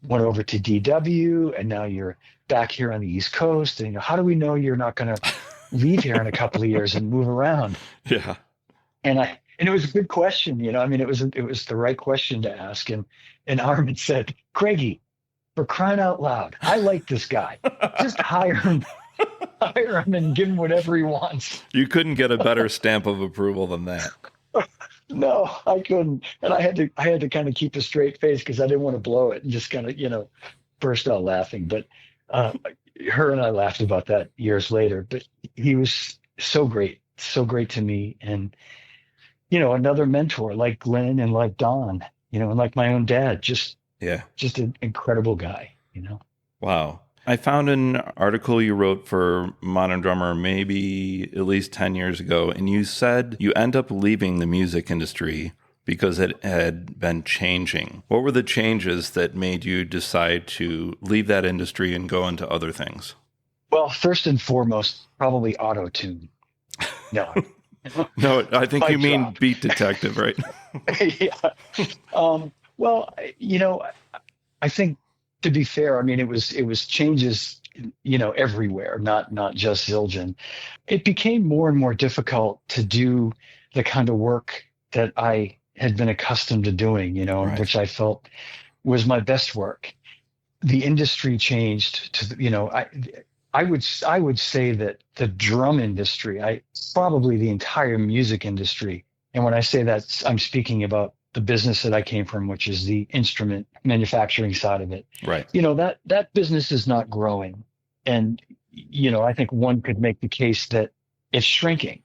Speaker 2: went over to DW and now you're back here on the East Coast. And how do we know you're not going to leave here in a couple of years and move around?
Speaker 1: Yeah.
Speaker 2: And it was a good question. It was the right question to ask. And Armin said, Craigie, for crying out loud, I like this guy. Just hire him and give him whatever he wants.
Speaker 1: You couldn't get a better stamp of approval than that.
Speaker 2: No, I couldn't. And I had to kind of keep a straight face because I didn't want to blow it and just kind of, burst out laughing. But her and I laughed about that years later. But he was so great to me. And, another mentor like Glenn and like Don, and like my own dad, just an incredible guy,
Speaker 1: Wow. I found an article you wrote for Modern Drummer maybe at least 10 years ago, and you said you end up leaving the music industry because it had been changing. What were the changes that made you decide to leave that industry and go into other things?
Speaker 2: Well, first and foremost, probably auto-tune. No.
Speaker 1: No, I think you mean
Speaker 2: drop.
Speaker 1: Beat Detective, right?
Speaker 2: Yeah. Well, I think, to be fair, I mean, it was changes, everywhere, not just Zildjian. It became more and more difficult to do the kind of work that I had been accustomed to doing, and
Speaker 1: Right.
Speaker 2: which I felt was my best work. The industry changed to, I would say that the drum industry, probably the entire music industry, and when I say that, I'm speaking about the business that I came from, which is the instrument manufacturing side of it.
Speaker 1: Right.
Speaker 2: That business is not growing, and I think one could make the case that it's shrinking.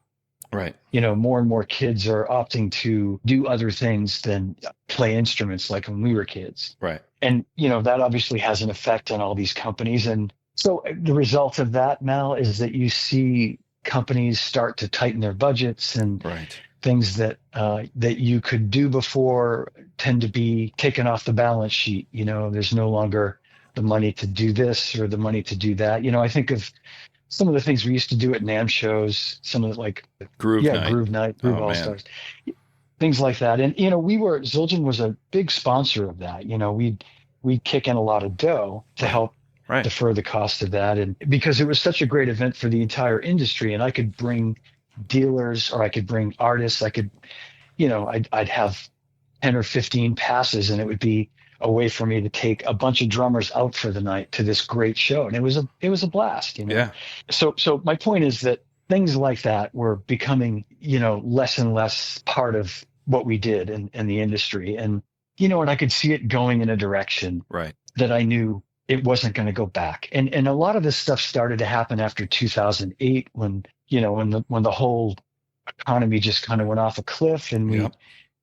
Speaker 1: Right.
Speaker 2: More and more kids are opting to do other things than play instruments like when we were kids.
Speaker 1: Right.
Speaker 2: And, that obviously has an effect on all these companies. And so the result of that, Mal, is that you see companies start to tighten their budgets, and
Speaker 1: Right.
Speaker 2: things that you could do before tend to be taken off the balance sheet. There's no longer the money to do this or the money to do that. I think of some of the things we used to do at NAMM shows, some of the, like,
Speaker 1: Groove
Speaker 2: yeah,
Speaker 1: night.
Speaker 2: Groove Night, Groove
Speaker 1: Oh
Speaker 2: All
Speaker 1: man.
Speaker 2: Stars, things like that. And Zildjian was a big sponsor of that. We'd kick in a lot of dough to
Speaker 1: Right.
Speaker 2: help
Speaker 1: Right.
Speaker 2: defer the cost of that, and because it was such a great event for the entire industry, and I could bring dealers, or I could bring artists. I could, I'd have 10 or 15 passes, and it would be a way for me to take a bunch of drummers out for the night to this great show, and it was a blast.
Speaker 1: Yeah.
Speaker 2: So my point is that things like that were becoming, less and less part of what we did in the industry. And I could see it going in a direction
Speaker 1: Right.
Speaker 2: that I knew it wasn't going to go back. And a lot of this stuff started to happen after 2008, when, when the whole economy just kind of went off a cliff, and we
Speaker 1: Yep.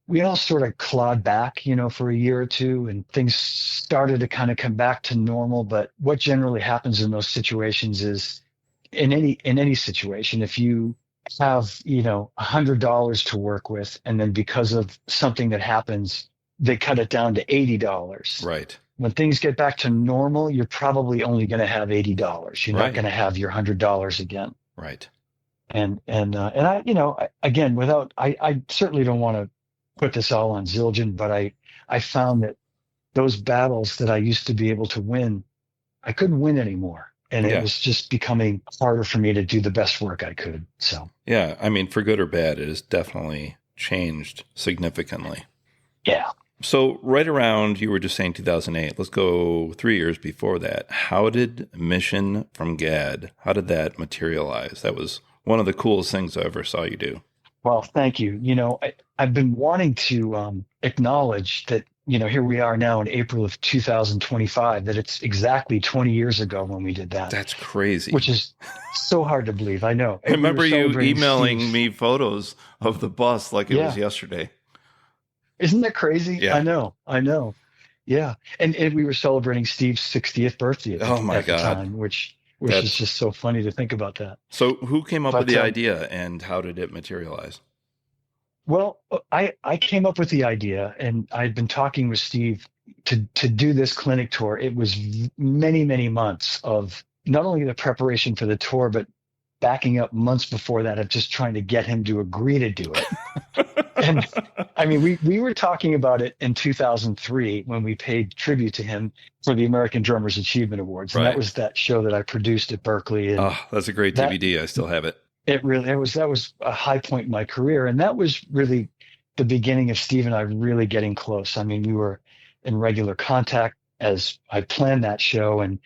Speaker 2: we all sort of clawed back, for a year or two, and things started to kind of come back to normal. But what generally happens in those situations is, in any situation, if you have, $100 to work with, and then because of something that happens, they cut it down to $80.
Speaker 1: Right.
Speaker 2: When things get back to normal, you're probably only going to have $80. You're not
Speaker 1: Right.
Speaker 2: going to have your $100 again.
Speaker 1: Right.
Speaker 2: And I, again, I certainly don't want to put this all on Zildjian, but I found that those battles that I used to be able to win, I couldn't win anymore. And it
Speaker 1: Yeah.
Speaker 2: was just becoming harder for me to do the best work I could. So,
Speaker 1: Yeah. I mean, for good or bad, it has definitely changed significantly.
Speaker 2: yeah.
Speaker 1: So, right around, you were just saying 2008, let's go 3 years before that. How did Mission from Gadd, how did that materialize? That was one of the coolest things I ever saw you do.
Speaker 2: Well, thank you. I've been wanting to acknowledge that, here we are now in April of 2025, that it's exactly 20 years ago when we did that,
Speaker 1: That's crazy.
Speaker 2: which is so hard to believe. I know.
Speaker 1: I
Speaker 2: And we were
Speaker 1: remember you
Speaker 2: celebrating
Speaker 1: emailing
Speaker 2: Steve's.
Speaker 1: me photos of the bus like it
Speaker 2: Yeah.
Speaker 1: was yesterday.
Speaker 2: Isn't that crazy?
Speaker 1: Yeah.
Speaker 2: I know. Yeah. And we were celebrating Steve's 60th birthday at,
Speaker 1: Oh my
Speaker 2: at the
Speaker 1: God.
Speaker 2: time, which
Speaker 1: That's-
Speaker 2: is just so funny to think about that.
Speaker 1: So, who came up
Speaker 2: But,
Speaker 1: with the idea and how did it materialize?
Speaker 2: Well, I came up with the idea, and I'd been talking with Steve to do this clinic tour. It was many, many months of not only the preparation for the tour, but backing up months before that of just trying to get him to agree to do it. And I mean, we were talking about it in 2003 when we paid tribute to him for the American Drummers Achievement Awards. And
Speaker 1: Right.
Speaker 2: that was that show that I produced at Berkeley. And
Speaker 1: Oh, that's a great
Speaker 2: that-
Speaker 1: DVD. I still have it.
Speaker 2: that was a high point in my career. And that was really the beginning of Steve and I really getting close. I mean, we were in regular contact as I planned that show, and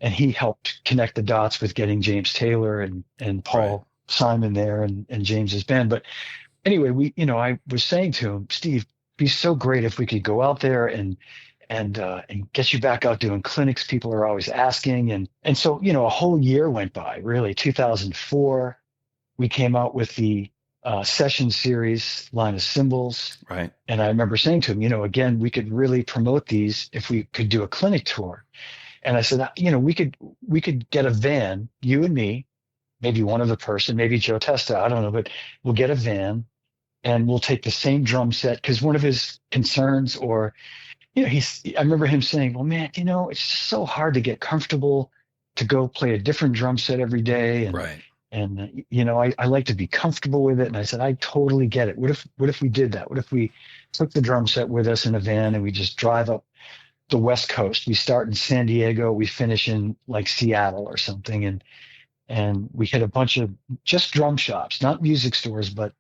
Speaker 2: he helped connect the dots with getting James Taylor and Paul
Speaker 1: Right.
Speaker 2: Simon there, and James's band. But anyway, I was saying to him, Steve, it'd be so great if we could go out there and get you back out doing clinics. People are always asking. And so, a whole year went by, really. 2004, we came out with the session series, Line of Symbols.
Speaker 1: Right.
Speaker 2: And I remember saying to him, again, we could really promote these if we could do a clinic tour. And I said, we could get a van, you and me, maybe one other person, maybe Joe Testa, I don't know, but we'll get a van and we'll take the same drum set. Because one of his concerns, or, I remember him saying, well, man, it's just so hard to get comfortable to go play a different drum set every day. And,
Speaker 1: Right.
Speaker 2: I like to be comfortable with it. And I said, I totally get it. What if we did that? What if we took the drum set with us in a van and we just drive up the West Coast? We start in San Diego, we finish in like Seattle or something. And we hit a bunch of just drum shops, not music stores, but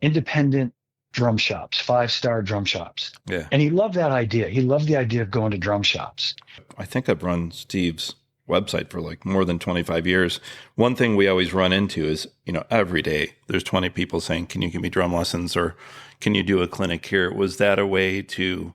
Speaker 2: independent drum shops, 5-star drum shops.
Speaker 1: Yeah.
Speaker 2: And he loved that idea. He loved the idea of going to drum shops.
Speaker 1: I think I've run Steve's website for like more than 25 years. One thing we always run into is, every day there's 20 people saying, can you give me drum lessons, or can you do a clinic here? Was that a way to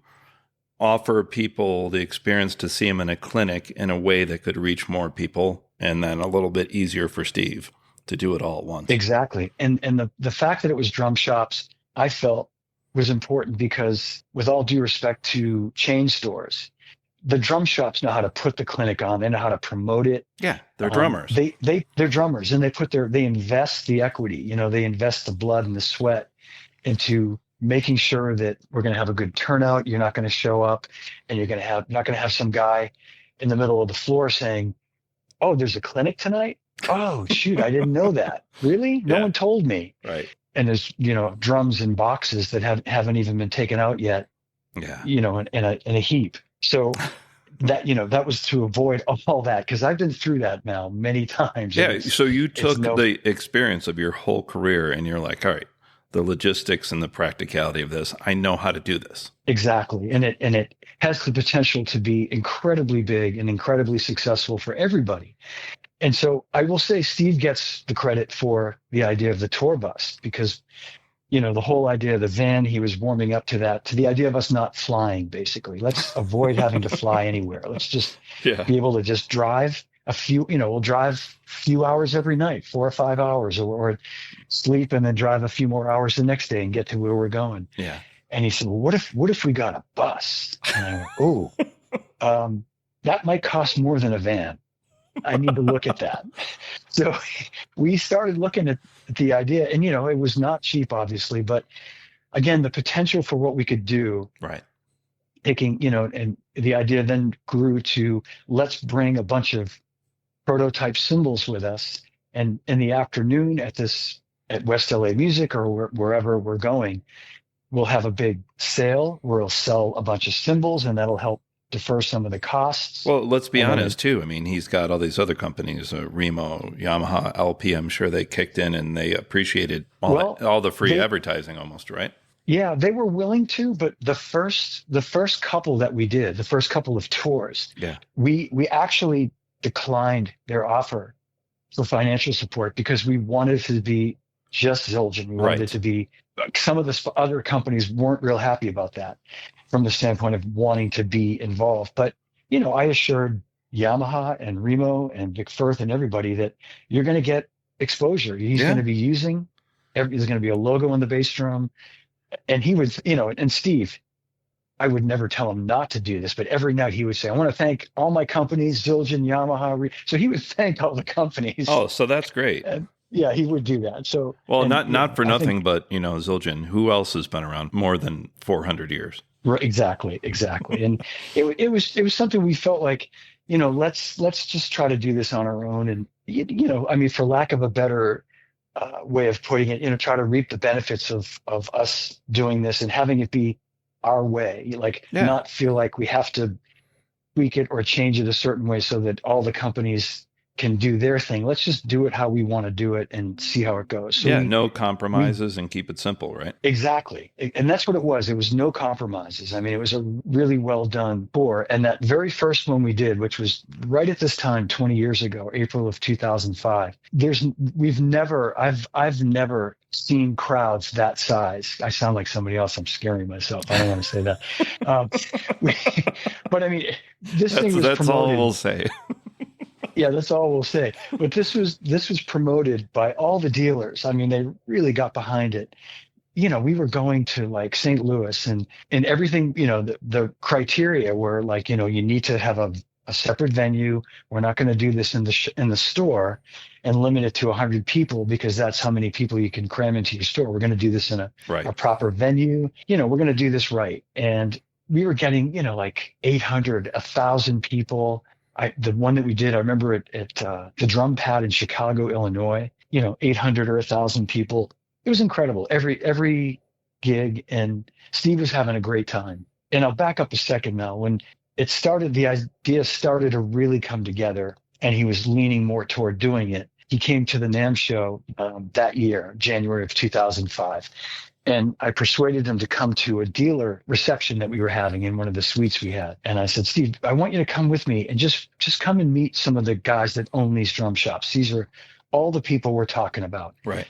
Speaker 1: offer people the experience to see him in a clinic in a way that could reach more people, and then a little bit easier for Steve to do it all at once?
Speaker 2: Exactly. And the fact that it was drum shops, I felt was important because, with all due respect to chain stores, the drum shops know how to put the clinic on. They know how to promote it.
Speaker 1: Yeah, they're drummers.
Speaker 2: They're drummers, and they invest the equity. They invest the blood and the sweat into making sure that we're going to have a good turnout. You're not going to show up, and you're not going to have some guy in the middle of the floor saying, "Oh, there's a clinic tonight. Oh, shoot, I didn't know that. Really? No one told me."
Speaker 1: Right.
Speaker 2: And there's drums in boxes that haven't even been taken out yet.
Speaker 1: Yeah.
Speaker 2: In a heap. So that was to avoid all that, because I've been through that now many times.
Speaker 1: Yeah. So you took the experience of your whole career and you're like, all right, the logistics and the practicality of this, I know how to do this.
Speaker 2: Exactly. And it has the potential to be incredibly big and incredibly successful for everybody. And so I will say Steve gets the credit for the idea of the tour bus, because the whole idea of the van, he was warming up to that, to the idea of us not flying, basically. Let's avoid having to fly anywhere. Let's just be able to just drive we'll drive a few hours every night, 4 or 5 hours, or sleep and then drive a few more hours the next day and get to where we're going.
Speaker 1: Yeah.
Speaker 2: And he said, well, what if we got a bus? And I went, that might cost more than a van. I need to look at that. So we started looking at the idea, and it was not cheap, obviously, but again, the potential for what we could do.
Speaker 1: Right.
Speaker 2: Taking, and the idea then grew to, let's bring a bunch of prototype cymbals with us, and in the afternoon at West LA Music or wherever we're going, we'll have a big sale where we'll sell a bunch of cymbals, and that'll help defer some of the costs.
Speaker 1: Well, let's be honest too. I mean, he's got all these other companies, Remo, Yamaha, LP. I'm sure they kicked in and they appreciated all the free advertising almost, right?
Speaker 2: Yeah, they were willing to, but the first couple that we did, the first couple of tours, we actually declined their offer for financial support, because we wanted it to be just Zildjian. We wanted it to be, some of the other companies weren't real happy about that from the standpoint of wanting to be involved. But, I assured Yamaha and Remo and Firth and everybody that you're going to get exposure. He's going to be using, there's going to be a logo on the bass drum. And he would, and Steve, I would never tell him not to do this, but every night he would say, I want to thank all my companies, Zildjian, Yamaha. So he would thank all the companies.
Speaker 1: Oh, so that's great.
Speaker 2: And, yeah, he would do that. So,
Speaker 1: well, not for nothing, but Zildjian, who else has been around more than 400 years?
Speaker 2: Right, exactly. And it was something we felt like, let's just try to do this on our own. And, for lack of a better way of putting it, try to reap the benefits of us doing this and having it be our way, not feel like we have to tweak it or change it a certain way so that all the companies can do their thing. Let's just do it how we want to do it and see how it goes. So
Speaker 1: no compromises and keep it simple, right?
Speaker 2: Exactly. And that's what it was. It was no compromises. I mean, it was a really well done tour. And that very first one we did, which was right at this time, 20 years ago, April of 2005, I've never seen crowds that size. I sound like somebody else. I'm scaring myself. I don't want to say that. But I mean, this thing was
Speaker 1: that's
Speaker 2: promoted.
Speaker 1: All we'll say.
Speaker 2: Yeah, that's all we'll say. But this was promoted by all the dealers. I mean, they really got behind it. We were going to like St. Louis and everything, the criteria were like, you need to have a separate venue. We're not going to do this in the store and limit it to 100 people, because that's how many people you can cram into your store. We're going to do this in a proper venue. We're going to do this right. And we were getting, like 800, 1,000 people. The one that we did, I remember at the drum pad in Chicago, Illinois, 800 or 1,000 people. It was incredible. Every gig, and Steve was having a great time. And I'll back up a second now. When it started, the idea started to really come together, and he was leaning more toward doing it. He came to the NAMM show that year, January of 2005. And I persuaded him to come to a dealer reception that we were having in one of the suites we had. And I said, Steve, I want you to come with me and just come and meet some of the guys that own these drum shops. These are all the people we're talking about.
Speaker 1: Right.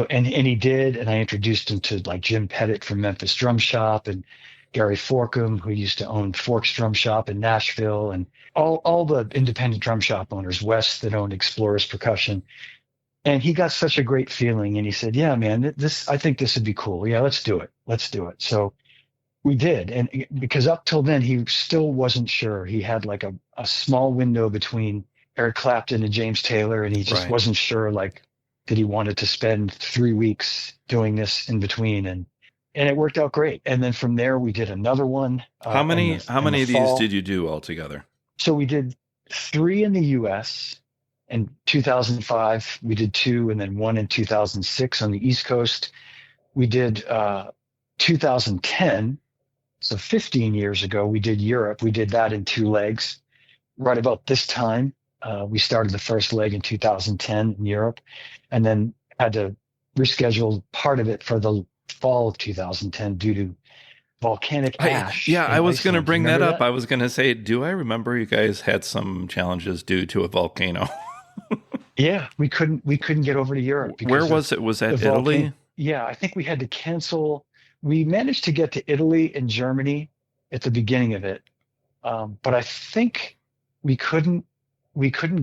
Speaker 2: And he did. And I introduced him to like Jim Pettit from Memphis Drum Shop and Gary Forkum, who used to own Forks Drum Shop in Nashville, and all the independent drum shop owners, West that owned Explorers Percussion. And he got such a great feeling, and he said, yeah, man, I think this would be cool. Yeah, let's do it. So we did. And because up till then, he still wasn't sure. He had like a small window between Eric Clapton and James Taylor, and he just wasn't sure, like, that he wanted to spend 3 weeks doing this in between. And it worked out great. And then from there, we did another one.
Speaker 1: How many of these did you do altogether?
Speaker 2: So we did 3 in the U.S., in 2005, we did 2, and then 1 in 2006 on the East Coast. We did 2010, so 15 years ago, we did Europe. We did that in 2 legs. Right about this time, we started the first leg in 2010 in Europe, and then had to reschedule part of it for the fall of 2010 due to volcanic ash.
Speaker 1: I was going to bring that up. I was going to say, do I remember you guys had some challenges due to a volcano?
Speaker 2: Yeah, we couldn't get over to Europe.
Speaker 1: Where was it? Was that Italy?
Speaker 2: Yeah, I think we had to cancel. We managed to get to Italy and Germany at the beginning of it, but I think we couldn't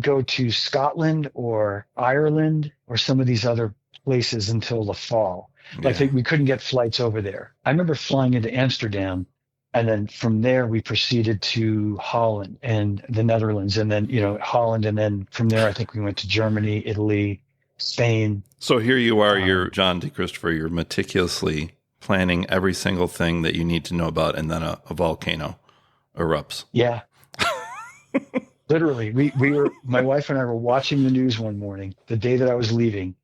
Speaker 2: go to Scotland or Ireland or some of these other places until the fall. I think we couldn't get flights over there. I remember flying into Amsterdam, and then from there we proceeded to Holland and the Netherlands, and then Holland, and then from there I think we went to Germany, Italy, Spain.
Speaker 1: So here you are, you're John DeChristopher. You're meticulously planning every single thing that you need to know about, and then a volcano erupts.
Speaker 2: Yeah, literally. We were, my wife and I were watching the news one morning, the day that I was leaving,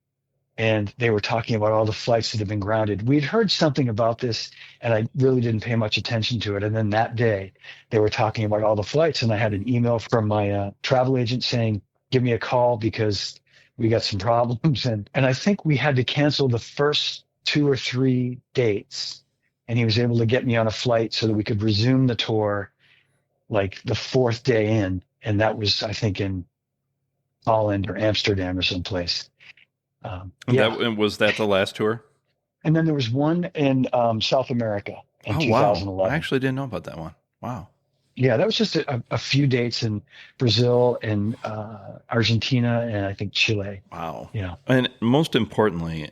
Speaker 2: and they were talking about all the flights that had been grounded. We'd heard something about this, and I really didn't pay much attention to it. And then that day, they were talking about all the flights, and I had an email from my travel agent saying, give me a call because we got some problems. And I think we had to cancel the first 2 or 3 dates, and he was able to get me on a flight so that we could resume the tour like the 4th day in. And that was, I think, in Holland or Amsterdam or someplace.
Speaker 1: Was that the last tour?
Speaker 2: And then there was one in South America in 2011.
Speaker 1: Wow. I actually didn't know about that one. Wow.
Speaker 2: Yeah, that was just a few dates in Brazil and Argentina and I think Chile.
Speaker 1: Wow.
Speaker 2: Yeah.
Speaker 1: And most importantly,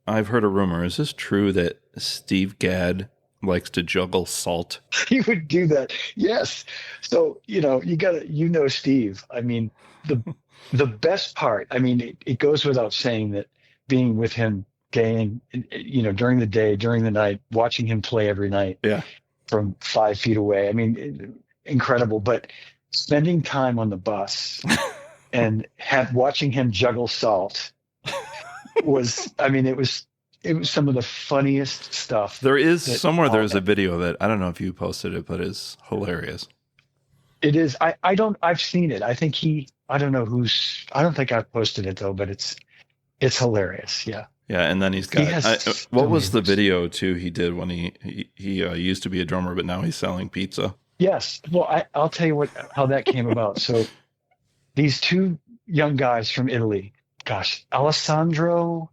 Speaker 1: I've heard a rumor. Is this true that Steve Gadd likes to juggle salt?
Speaker 2: He would do that. Yes. So, Steve. I mean, the best part, I mean, it goes without saying that being with him during the day, during the night, watching him play every night from 5 feet away. I mean, incredible. But spending time on the bus and watching him juggle salt was, I mean, it was some of the funniest stuff.
Speaker 1: There is somewhere there's a video of it. I don't know if you posted it, but it's hilarious.
Speaker 2: It is. I've seen it. I think I don't think I've posted it though, but it's hilarious. Yeah.
Speaker 1: Yeah. And then he's got, what was the video too he did when he used to be a drummer, but now he's selling pizza?
Speaker 2: Yes. Well, I'll tell you how that came about. So these 2 young guys from Italy, Alessandro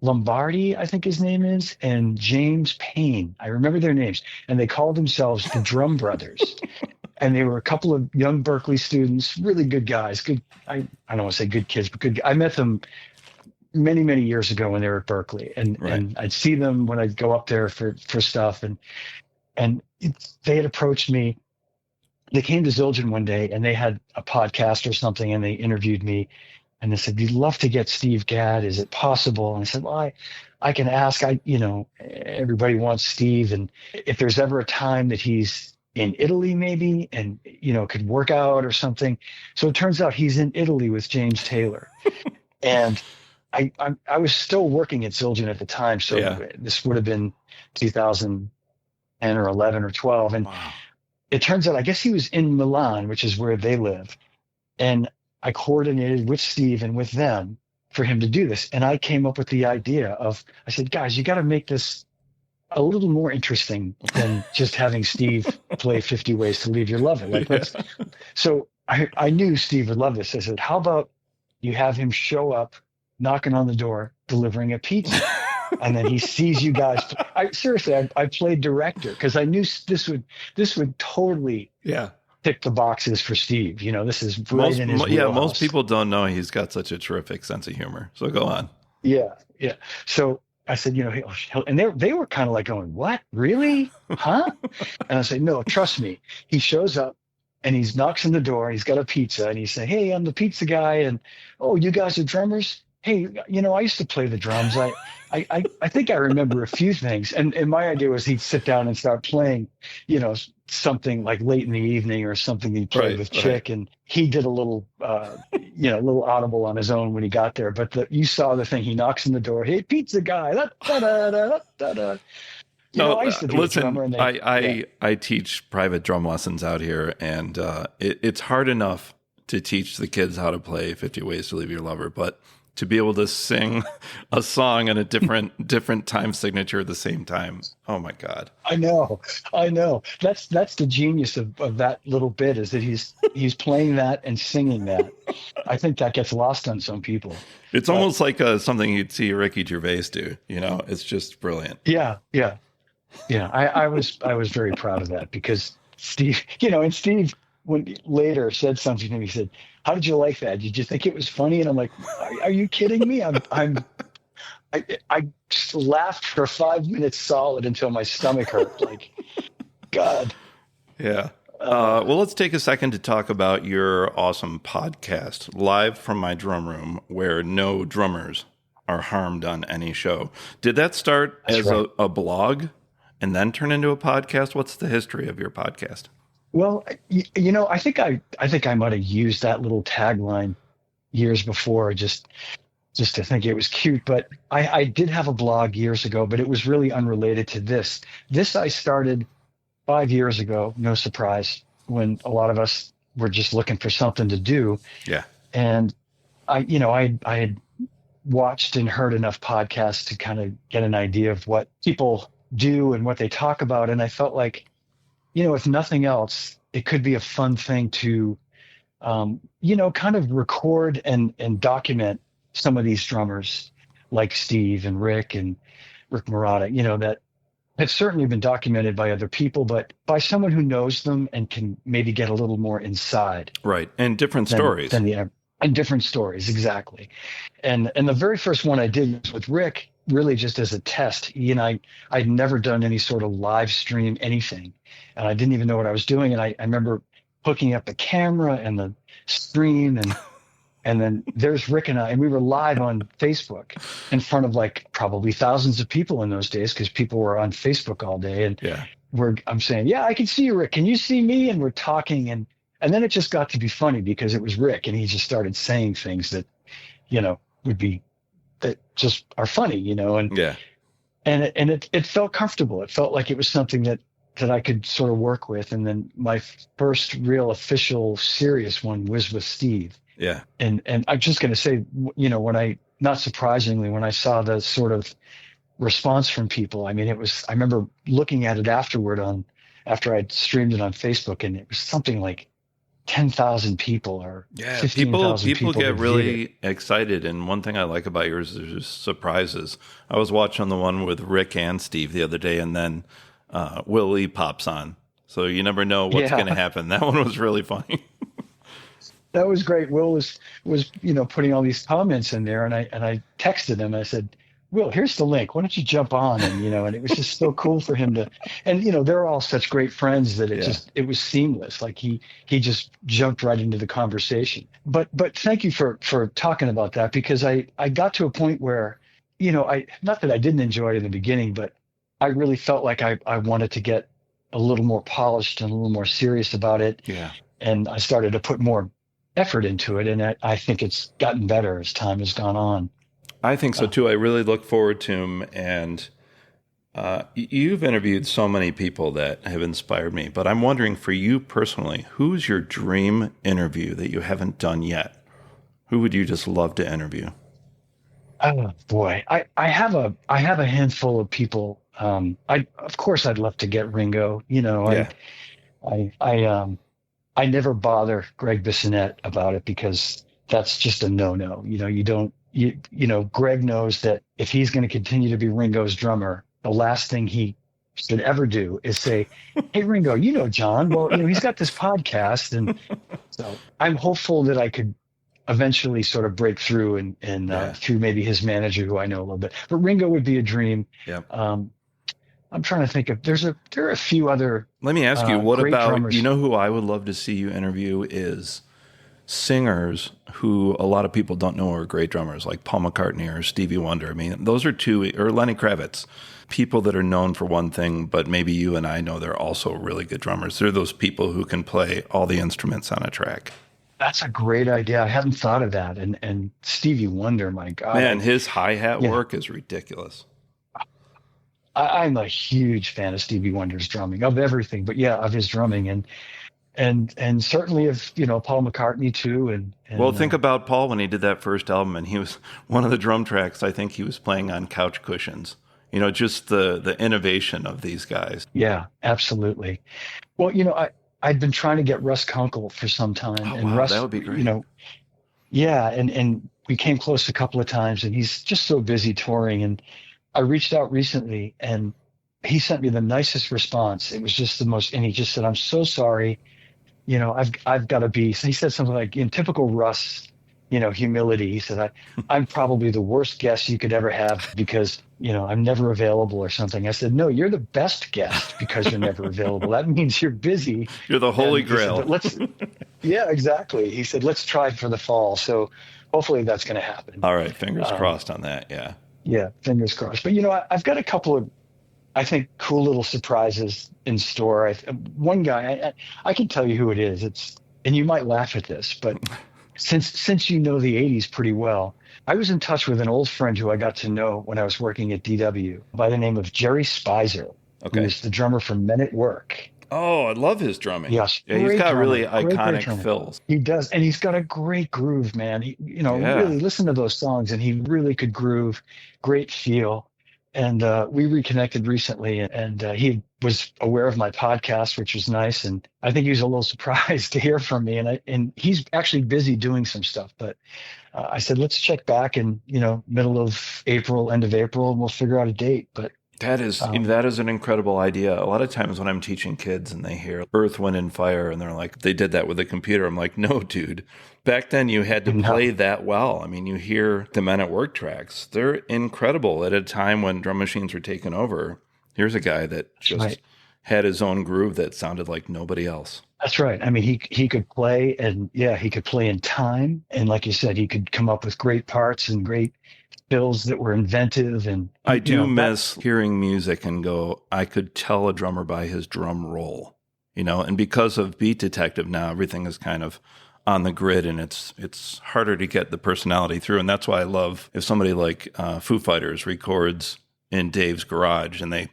Speaker 2: Lombardi, I think his name is, and James Payne. I remember their names, and they called themselves the Drum Brothers. And they were a couple of young Berkeley students, really good guys. Good. I don't want to say good kids, but good. I met them many, many years ago when they were at Berkeley, and I'd see them when I'd go up there for stuff. And they had approached me. They came to Zildjian one day, and they had a podcast or something, and they interviewed me. And they said, "We'd love to get Steve Gadd. Is it possible?" And I said, "Well, I can ask. Everybody wants Steve, and if there's ever a time that he's in Italy maybe, and could work out or something. So it turns out he's in Italy with James Taylor, and I was still working at Zildjian at the time, so
Speaker 1: Yeah.
Speaker 2: this would have been 2010 or 11 or 12, and
Speaker 1: Wow.
Speaker 2: it turns out I guess he was in Milan, which is where they live, and I coordinated with Steve and with them for him to do this, and I came up with the idea of, I said, guys, you got to make this a little more interesting than just having Steve play 50 Ways to Leave Your Lover. So I knew Steve would love this. I said, how about you have him show up, knocking on the door, delivering a pizza, and then he sees you guys. I played director because I knew this would totally tick the boxes for Steve. This is right in his wheelhouse.
Speaker 1: Most people don't know he's got such a terrific sense of humor. So go on.
Speaker 2: Yeah. So I said, and they were kind of like going, what, really? Huh? And I said, no, trust me. He shows up and he knocks on the door. He's got a pizza and he's saying, hey, I'm the pizza guy. And, oh, you guys are drummers? Hey, I used to play the drums. I think I remember a few things. And my idea was he'd sit down and start playing, something like late in the evening or something he played with Chick. And he did a little, little audible on his own when he got there. But you saw the thing. He knocks on the door. Hey, pizza guy. I used to be a drummer. And
Speaker 1: I teach private drum lessons out here, and it's hard enough to teach the kids how to play 50 Ways to Leave Your Lover, but to be able to sing a song in a different time signature at the same time. Oh my God.
Speaker 2: I know. That's the genius of that little bit, is that he's playing that and singing that. I think that gets lost on some people.
Speaker 1: It's almost like something you'd see Ricky Gervais do. It's just brilliant.
Speaker 2: Yeah. I was very proud of that, because Steve, and Steve, when later said something to me, he said, how did you like that? Did you think it was funny? And I'm like, are you kidding me? I just laughed for 5 minutes solid until my stomach hurt. Like, God.
Speaker 1: Yeah. Well, let's take a second to talk about your awesome podcast, Live from My Drum Room, where no drummers are harmed on any show. Did that start as a blog and then turn into a podcast? What's the history of your podcast?
Speaker 2: Well, I think I might have used that little tagline years before, just to think it was cute. But I did have a blog years ago, but it was really unrelated to this. This I started 5 years ago, no surprise, when a lot of us were just looking for something to do.
Speaker 1: Yeah.
Speaker 2: And I had watched and heard enough podcasts to kind of get an idea of what people do and what they talk about. And I felt like, if nothing else, it could be a fun thing to, kind of record and document some of these drummers like Steve and Rick Marotta, that have certainly been documented by other people, but by someone who knows them and can maybe get a little more inside.
Speaker 1: Right. And different stories.
Speaker 2: And different stories, exactly. And the very first one I did was with Rick, really just as a test. He and I'd never done any sort of live stream anything, and I didn't even know what I was doing. And I remember hooking up the camera and the stream, and then there's Rick and I, and we were live on Facebook in front of like probably thousands of people in those days, because people were on Facebook all day. And I'm saying, yeah, I can see you, Rick. Can you see me? And we're talking, and then it just got to be funny because it was Rick, and he just started saying things that, would be, that just are funny, and it felt comfortable. It felt like it was something that I could sort of work with. And then my first real official serious one was with Steve.
Speaker 1: Yeah.
Speaker 2: And I'm just going to say, not surprisingly, when I saw the sort of response from people, I remember looking at it after I'd streamed it on Facebook, and it was something like 10,000 people or 15,000
Speaker 1: people get really excited. And one thing I like about yours is just surprises. I was watching the one with Rick and Steve the other day, and then Willie pops on. So you never know what's going to happen. That one was really funny.
Speaker 2: That was great. Will was putting all these comments in there, and I texted him. I said, Will, here's the link. Why don't you jump on? And and it was just so cool for him to. And they're all such great friends that it was seamless. Like he just jumped right into the conversation. But thank you for talking about that, because I got to a point where, not that I didn't enjoy it in the beginning, but I really felt like I wanted to get a little more polished and a little more serious about it.
Speaker 1: Yeah.
Speaker 2: And I started to put more effort into it. And I think it's gotten better as time has gone on.
Speaker 1: I think so too. I really look forward to him. And you've interviewed so many people that have inspired me, but I'm wondering for you personally, who's your dream interview that you haven't done yet? Who would you just love to interview?
Speaker 2: Oh boy, I have a handful of people. Of course I'd love to get Ringo.
Speaker 1: Yeah.
Speaker 2: I never bother Greg Bissonette about it because that's just a no-no. You don't Greg knows that if he's going to continue to be Ringo's drummer, the last thing he should ever do is say, "Hey Ringo, John, well, he's got this podcast." And so I'm hopeful that I could eventually sort of break through and
Speaker 1: Yeah.
Speaker 2: through maybe his manager, who I know a little bit. But Ringo would be a dream.
Speaker 1: Yeah.
Speaker 2: I'm trying to think of there are a few other
Speaker 1: Let me ask you, what
Speaker 2: great
Speaker 1: about,
Speaker 2: drummers.
Speaker 1: who I would love to see you interview is singers who a lot of people don't know are great drummers, like Paul McCartney or Stevie Wonder. I mean, those are two, or Lenny Kravitz, people that are known for one thing, but maybe you and I know they're also really good drummers. They're those people who can play all the instruments on a track.
Speaker 2: That's a great idea. I hadn't thought of that. And Stevie Wonder, my God.
Speaker 1: Man, his hi-hat
Speaker 2: Yeah.
Speaker 1: work is ridiculous.
Speaker 2: I'm a huge fan of Stevie Wonder's drumming, of everything, but yeah, of his drumming, and certainly of Paul McCartney too. And
Speaker 1: Well, think about Paul when he did that first album, and he was one of the drum tracks. I think he was playing on couch cushions. Just the innovation of these guys.
Speaker 2: yeah, absolutely. Well, I'd been trying to get Russ Kunkel for some time,
Speaker 1: Oh,
Speaker 2: and
Speaker 1: wow,
Speaker 2: Russ,
Speaker 1: that would be great.
Speaker 2: yeah, and we came close a couple of times, and he's just so busy touring. And I reached out recently, and he sent me the nicest response. It was just the most, and he just said, "I'm so sorry. I've got to be." So he said something like, in typical Russ, humility. He said, I'm probably the worst guest you could ever have because, I'm never available or something. I said, "No, you're the best guest because you're never available. That means you're busy.
Speaker 1: You're the holy
Speaker 2: And he said,
Speaker 1: grail.
Speaker 2: "But yeah, exactly." He said, "Let's try for the fall." So hopefully that's going to happen.
Speaker 1: All right, fingers crossed on that. Yeah.
Speaker 2: Yeah, fingers crossed. But I've got a couple of, I think, cool little surprises in store. One guy, I can tell you who it is. And you might laugh at this, but since you know the '80s pretty well, I was in touch with an old friend who I got to know when I was working at DW by the name of Jerry Spicer,
Speaker 1: Okay.
Speaker 2: who is the drummer for Men at Work.
Speaker 1: Oh, I love his drumming.
Speaker 2: Yes,
Speaker 1: Yeah, he's
Speaker 2: great
Speaker 1: got
Speaker 2: drummer,
Speaker 1: really
Speaker 2: great
Speaker 1: iconic fills.
Speaker 2: He does, and he's got a great groove, man. He,
Speaker 1: Yeah.
Speaker 2: really listen to those songs, and he really could groove. Great feel. And we reconnected recently, and he was aware of my podcast, which was nice. And I think he was a little surprised to hear from me. And he's actually busy doing some stuff, but I said, let's check back in, middle of April, end of April, and we'll figure out a date. But
Speaker 1: That is an incredible idea. A lot of times when I'm teaching kids and they hear Earth, Wind, and Fire, and they're like, they did that with a computer. I'm like, no, dude. Back then you had to play that well. I mean, you hear the Men at Work tracks. They're incredible at a time when drum machines were taking over. Here's a guy that just had his own groove that sounded like nobody else.
Speaker 2: That's right. I mean, he could play, and yeah, he could play in time. And like you said, he could come up with great parts and great fills that were inventive. And
Speaker 1: I do miss hearing music and go, I could tell a drummer by his drum roll, and because of Beat Detective now, everything is kind of on the grid, and it's harder to get the personality through. And that's why I love if somebody like Foo Fighters records in Dave's garage and they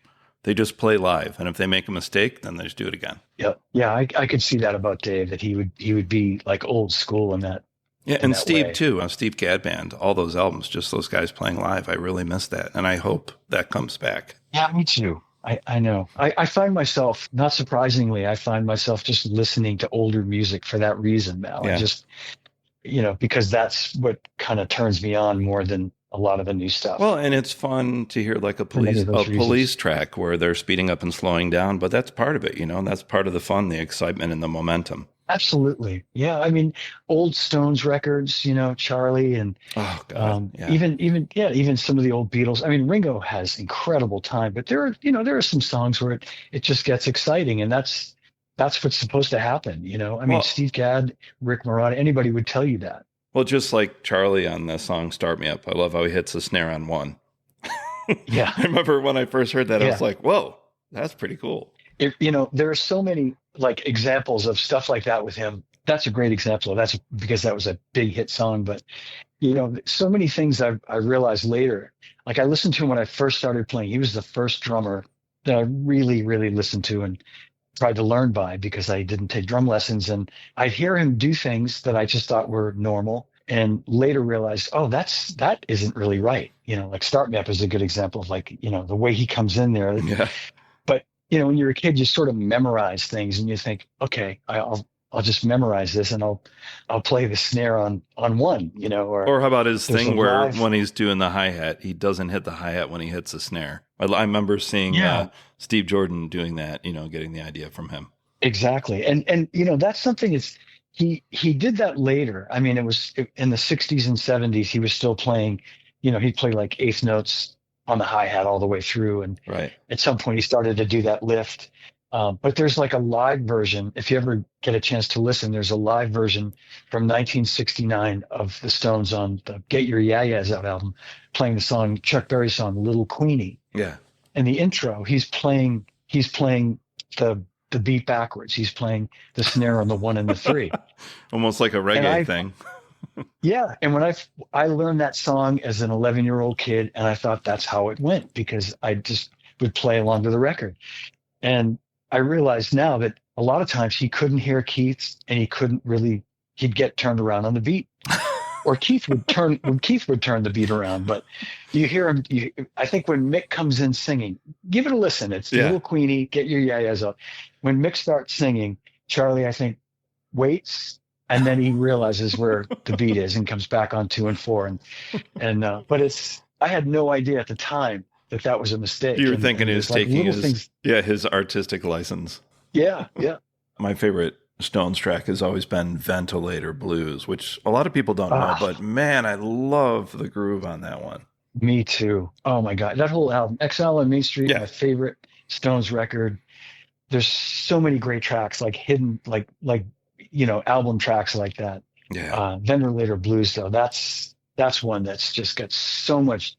Speaker 1: just play live. And if they make a mistake, then they just do it again.
Speaker 2: Yeah. I could see that about Dave, that he would be like old school in that.
Speaker 1: Yeah, and Steve too. Steve Gadd Band, all those albums, just those guys playing live. I really miss that, and I hope that comes back.
Speaker 2: Yeah, me too. I know. I find myself, not surprisingly, just listening to older music for that reason now.
Speaker 1: Yeah.
Speaker 2: I just, because that's what kind of turns me on more than a lot of the new stuff.
Speaker 1: Well, and it's fun to hear like a police track where they're speeding up and slowing down, but that's part of it, and that's part of the fun, the excitement, and the momentum.
Speaker 2: Absolutely. Yeah. I mean, old Stones records, Charlie, and
Speaker 1: oh God. Yeah.
Speaker 2: even some of the old Beatles. I mean, Ringo has incredible time, but there are some songs where it just gets exciting, and that's what's supposed to happen. I mean, Steve Gadd, Rick Marotta, anybody would tell you that.
Speaker 1: Well, just like Charlie on the song Start Me Up. I love how he hits the snare on one.
Speaker 2: Yeah.
Speaker 1: I remember when I first heard that, I was like, whoa, that's pretty cool.
Speaker 2: There are so many like examples of stuff like that with him. That's a great example. That's because that was a big hit song. But so many things I realized later. Like I listened to him when I first started playing. He was the first drummer that I really, really listened to and tried to learn by because I didn't take drum lessons. And I'd hear him do things that I just thought were normal. And later realized, oh, that isn't really right. Like Start Me Up is a good example of like, the way he comes in there.
Speaker 1: Yeah.
Speaker 2: But when you're a kid, you sort of memorize things and you think, okay, I'll just memorize this and I'll play the snare on one,
Speaker 1: Or how about his
Speaker 2: there's
Speaker 1: thing
Speaker 2: a
Speaker 1: where
Speaker 2: live.
Speaker 1: when he's doing the hi-hat, he doesn't hit the hi-hat when he hits the snare. I remember seeing
Speaker 2: Yeah,
Speaker 1: Steve Jordan doing that, getting the idea from him.
Speaker 2: exactly. And that's something he did that later. I mean, it was in the 60s and 70s, he was still playing, he'd play like eighth notes on the hi-hat all the way through. And
Speaker 1: Right.
Speaker 2: at some point he started to do that lift. But there's like a live version. If you ever get a chance to listen, there's a live version from 1969 of the Stones on the Get Your Yeah-Yeahs Out album, playing the song, Chuck Berry song, Little Queenie.
Speaker 1: Yeah.
Speaker 2: In the intro, he's playing the beat backwards. He's playing the snare on the one and the three.
Speaker 1: Almost like a reggae thing.
Speaker 2: Yeah. And when I learned that song as an 11-year-old kid, and I thought that's how it went because I just would play along to the record. And I realize now that a lot of times he couldn't hear Keith's and he'd get turned around on the beat. Or Keith would turn the beat around. But you hear him, I think when Mick comes in singing, give it a listen. It's Little Queenie, Get Your Yeah-Yeahs Up. When Mick starts singing, Charlie, I think, waits, and then he realizes where the beat is and comes back on 2 and 4. But I had no idea at the time that was a mistake.
Speaker 1: You were thinking he was taking
Speaker 2: his
Speaker 1: artistic license.
Speaker 2: Yeah.
Speaker 1: My favorite Stones track has always been Ventilator Blues, which a lot of people don't know, but man, I love the groove on that one.
Speaker 2: Me too. Oh my God. That whole album, Exile on Main Street, my favorite Stones record. There's so many great tracks, like hidden, like album tracks like that.
Speaker 1: Yeah.
Speaker 2: Ventilator Blues, though, that's one that's just got so much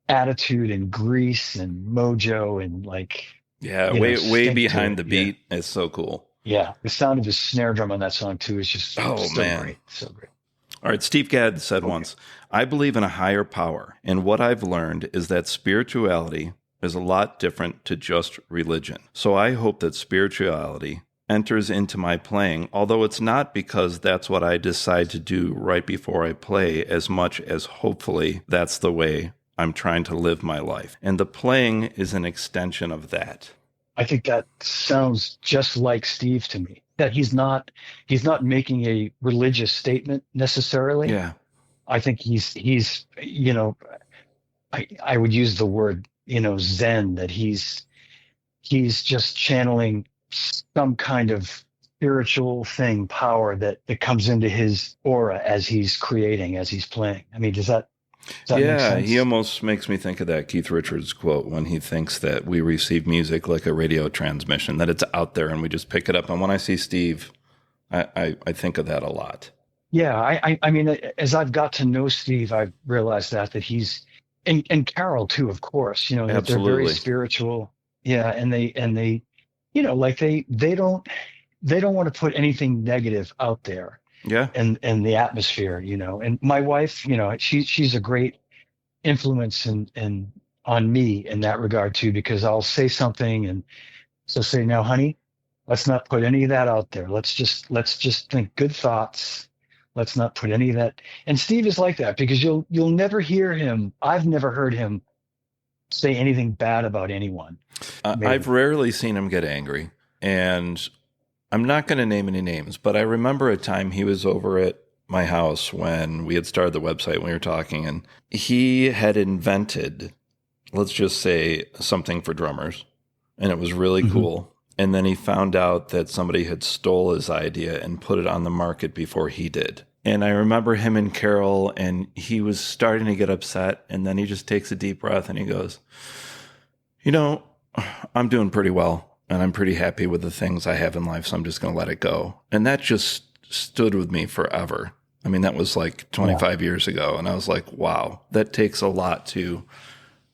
Speaker 2: attitude and grease and mojo and like.
Speaker 1: Way behind the beat. Yeah. It's so cool.
Speaker 2: Yeah. The sound of his snare drum on that song too is just great. So great.
Speaker 1: All right. Steve Gadd said once, I believe in a higher power. And what I've learned is that spirituality is a lot different to just religion. So I hope that spirituality enters into my playing, although it's not because that's what I decide to do right before I play as much as hopefully that's the way I'm trying to live my life. And the playing is an extension of that.
Speaker 2: I think that sounds just like Steve to me, that he's not making a religious statement necessarily.
Speaker 1: Yeah.
Speaker 2: I think he's I would use the word, Zen, that he's just channeling some kind of spiritual thing, power that comes into his aura as he's creating, as he's playing. I mean, does that make sense?
Speaker 1: He almost makes me think of that Keith Richards quote when he thinks that we receive music like a radio transmission, that it's out there and we just pick it up. And when I see Steve, I think of that a lot.
Speaker 2: Yeah, I mean, as I've got to know Steve, I've realized that he's and Carol too, of course. That they're very spiritual. Yeah, and they, like they don't want to put anything negative out there.
Speaker 1: Yeah.
Speaker 2: And the atmosphere, and my wife, she's a great influence and on me in that regard too, because I'll say something and she'll say, now, honey, let's not put any of that out there. Let's just think good thoughts. Let's not put any of that. And Steve is like that because you'll never hear him. I've never heard him say anything bad about anyone.
Speaker 1: I've rarely seen him get angry, and I'm not going to name any names, but I remember a time he was over at my house when we had started the website, when we were talking, and he had invented, let's just say, something for drummers, and it was really cool. And then he found out that somebody had stole his idea and put it on the market before he did. And I remember him and Carol, and he was starting to get upset, and then he just takes a deep breath and he goes, I'm doing pretty well. And I'm pretty happy with the things I have in life, so I'm just going to let it go. And that just stood with me forever. I mean, that was like 25 years ago. And I was like, wow, that takes a lot to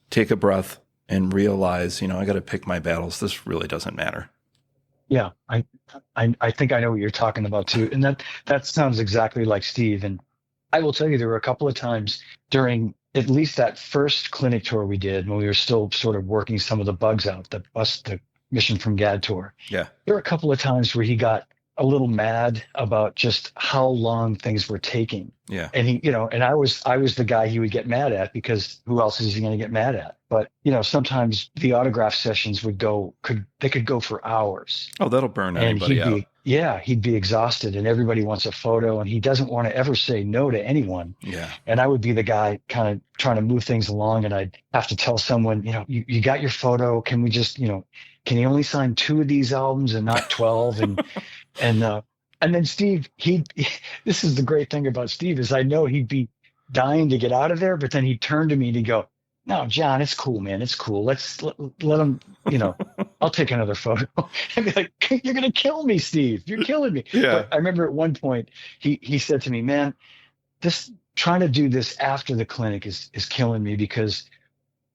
Speaker 1: take a breath and realize, I got to pick my battles. This really doesn't matter.
Speaker 2: Yeah, I think I know what you're talking about too, and that sounds exactly like Steve. And I will tell you, there were a couple of times during at least that first clinic tour we did when we were still sort of working some of the bugs out, the Mission from Gadd tour.
Speaker 1: Yeah.
Speaker 2: There were a couple of times where he got a little mad about just how long things were taking.
Speaker 1: Yeah.
Speaker 2: And and I was the guy he would get mad at, because who else is he going to get mad at? But, sometimes the autograph sessions could go for hours.
Speaker 1: Oh, that'll burn
Speaker 2: And
Speaker 1: anybody out.
Speaker 2: he'd be exhausted, and everybody wants a photo, and he doesn't want to ever say no to anyone.
Speaker 1: Yeah.
Speaker 2: And I would be the guy kind of trying to move things along, and I'd have to tell someone, you got your photo. Can we just, can you only sign 2 of these albums and not 12? And then Steve, this is the great thing about Steve, is I know he'd be dying to get out of there, but then he'd turn to me and he'd go, "No, John, it's cool, man. It's cool. Let him, I'll take another photo." I'd be like, "You're going to kill me, Steve. You're killing me."
Speaker 1: Yeah.
Speaker 2: But I remember at one point he said to me, "Man, this trying to do this after the clinic is killing me, because,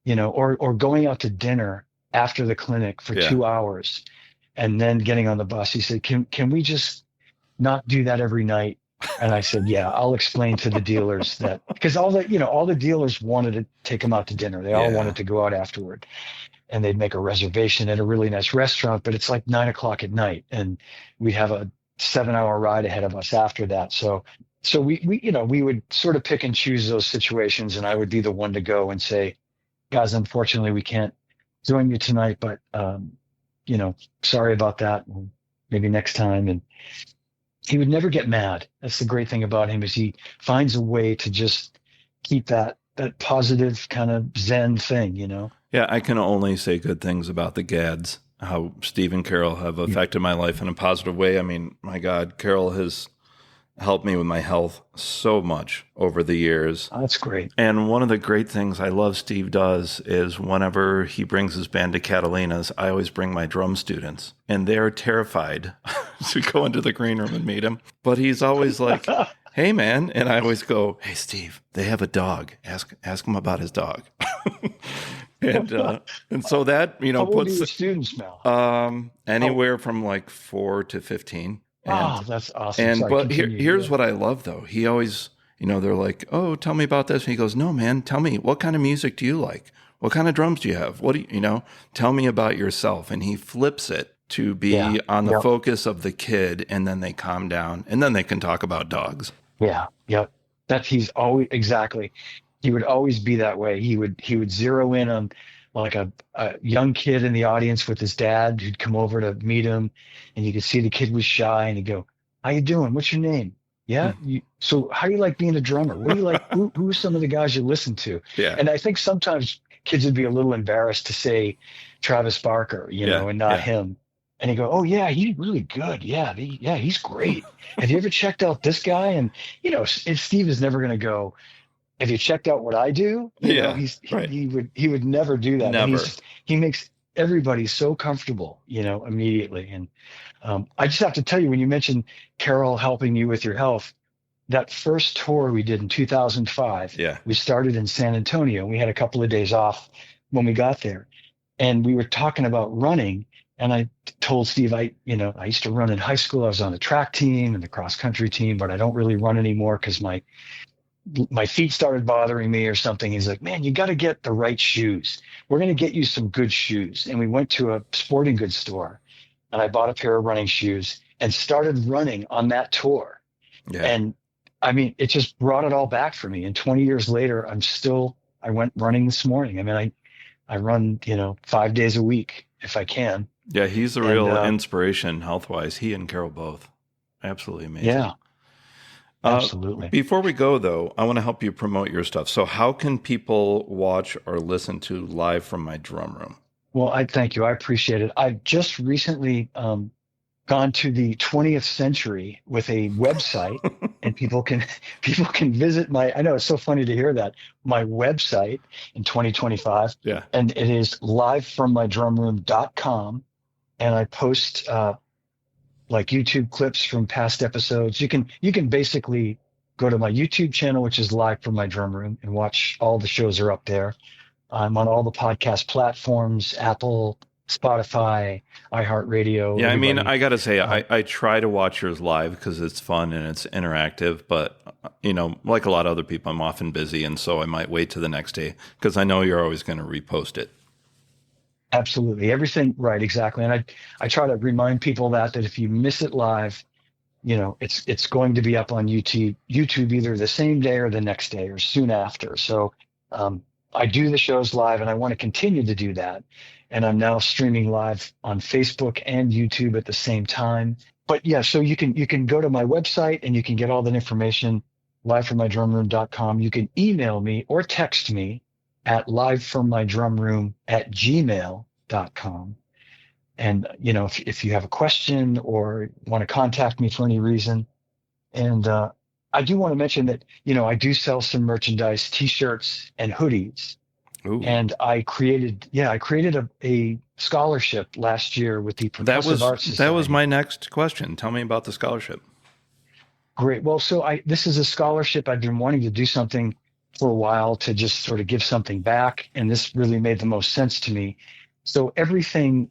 Speaker 2: or going out to dinner after the clinic for 2 hours and then getting on the bus." He said, can we just not do that every night? And I said, "Yeah, I'll explain to the dealers that," because all the dealers wanted to take him out to dinner. They all wanted to go out afterward, and they'd make a reservation at a really nice restaurant, but it's like 9:00 at night, and we have a 7-hour ride ahead of us after that. So we would sort of pick and choose those situations, and I would be the one to go and say, "Guys, unfortunately, we can't join you tonight, but sorry about that. Maybe next time." And he would never get mad. That's the great thing about him, is he finds a way to just keep that positive kind of Zen thing,
Speaker 1: Yeah, I can only say good things about the Gadds, how Steve and Carol have affected my life in a positive way. I mean, my God, Carol has helped me with my health so much over the years.
Speaker 2: Oh, that's great.
Speaker 1: And one of the great things I love Steve does is whenever he brings his band to Catalina's, I always bring my drum students, and they're terrified to go into the green room and meet him. But he's always like, "Hey, man." And I always go, "Hey, Steve, they have a dog. Ask him about his dog." And so that,
Speaker 2: How old
Speaker 1: puts
Speaker 2: are your students now?
Speaker 1: Anywhere from like 4 to 15.
Speaker 2: That's awesome.
Speaker 1: And
Speaker 2: Sorry,
Speaker 1: but
Speaker 2: continue.
Speaker 1: here's what I love, though. He always, they're like, "Oh, tell me about this." And he goes, "No, man, tell me, what kind of music do you like? What kind of drums do you have? What do you, tell me about yourself." And he flips it to be on the focus of the kid, and then they calm down, and then they can talk about dogs.
Speaker 2: Yeah. Yep. He's always, exactly. He would always be that way. He would zero in on like a young kid in the audience with his dad who'd come over to meet him, and you could see the kid was shy, and he'd go, "How you doing? What's your name? Yeah. So how do you like being a drummer? What do you like? Who are some of the guys you listen to?"
Speaker 1: Yeah.
Speaker 2: And I think sometimes kids would be a little embarrassed to say Travis Barker, and not him. And he'd go, "Oh yeah, he's really good. Yeah. He's great. Have you ever checked out this guy?" And, and Steve is never going to go, "Have you checked out what I do?" He would never do that.
Speaker 1: Never.
Speaker 2: And he makes everybody so comfortable, immediately. And I just have to tell you, when you mentioned Carol helping you with your health, that first tour we did in 2005, we started in San Antonio. We had a couple of days off when we got there, and we were talking about running. And I told Steve, I used to run in high school. I was on the track team and the cross country team, but I don't really run anymore because my feet started bothering me or something. He's like, "Man, you got to get the right shoes. We're going to get you some good shoes." And we went to a sporting goods store, and I bought a pair of running shoes and started running on that tour.
Speaker 1: Yeah.
Speaker 2: And I mean, it just brought it all back for me. And 20 years later, I went running this morning. I mean, I run, 5 days a week if I can.
Speaker 1: Yeah. He's a real inspiration health-wise. He and Carol both. Absolutely amazing.
Speaker 2: Yeah. Absolutely.
Speaker 1: Before we go, though, I want to help you promote your stuff. So how can people watch or listen to Live from My Drum Room?
Speaker 2: Well, I thank you. I appreciate it. I've just recently gone to the 20th century with a website, and people can visit I know it's so funny to hear that, my website in 2025.
Speaker 1: Yeah.
Speaker 2: And it is livefrommydrumroom.com. And I post like YouTube clips from past episodes. You can basically go to my YouTube channel, which is Live from My Drum Room, and watch all the shows are up there. I'm on all the podcast platforms, Apple, Spotify, iHeartRadio,
Speaker 1: Yeah, I mean,
Speaker 2: everybody.
Speaker 1: I gotta say,
Speaker 2: Um,
Speaker 1: I try to watch yours live because it's fun and it's interactive. But like a lot of other people, I'm often busy, and so I might wait to the next day because I know you're always going to repost it.
Speaker 2: Absolutely. Everything right, exactly. And I try to remind people that if you miss it live, it's going to be up on YouTube either the same day or the next day or soon after. So um, I do the shows live, and I want to continue to do that. And I'm now streaming live on Facebook and YouTube at the same time. But yeah, so you can go to my website and you can get all that information, livefrommydrumroom.com. You can email me or text me at livefrommydrumroom@gmail.com. And if you have a question or want to contact me for any reason. And I do want to mention that I do sell some merchandise, T-shirts and hoodies.
Speaker 1: Ooh,
Speaker 2: And I created a scholarship last year with the
Speaker 1: that
Speaker 2: Percussive
Speaker 1: was
Speaker 2: Arts
Speaker 1: that was
Speaker 2: Society.
Speaker 1: my next question. Tell me about the scholarship.
Speaker 2: Great. Well, so this is a scholarship. I've been wanting to do something for a while to just sort of give something back, and this really made the most sense to me. So everything,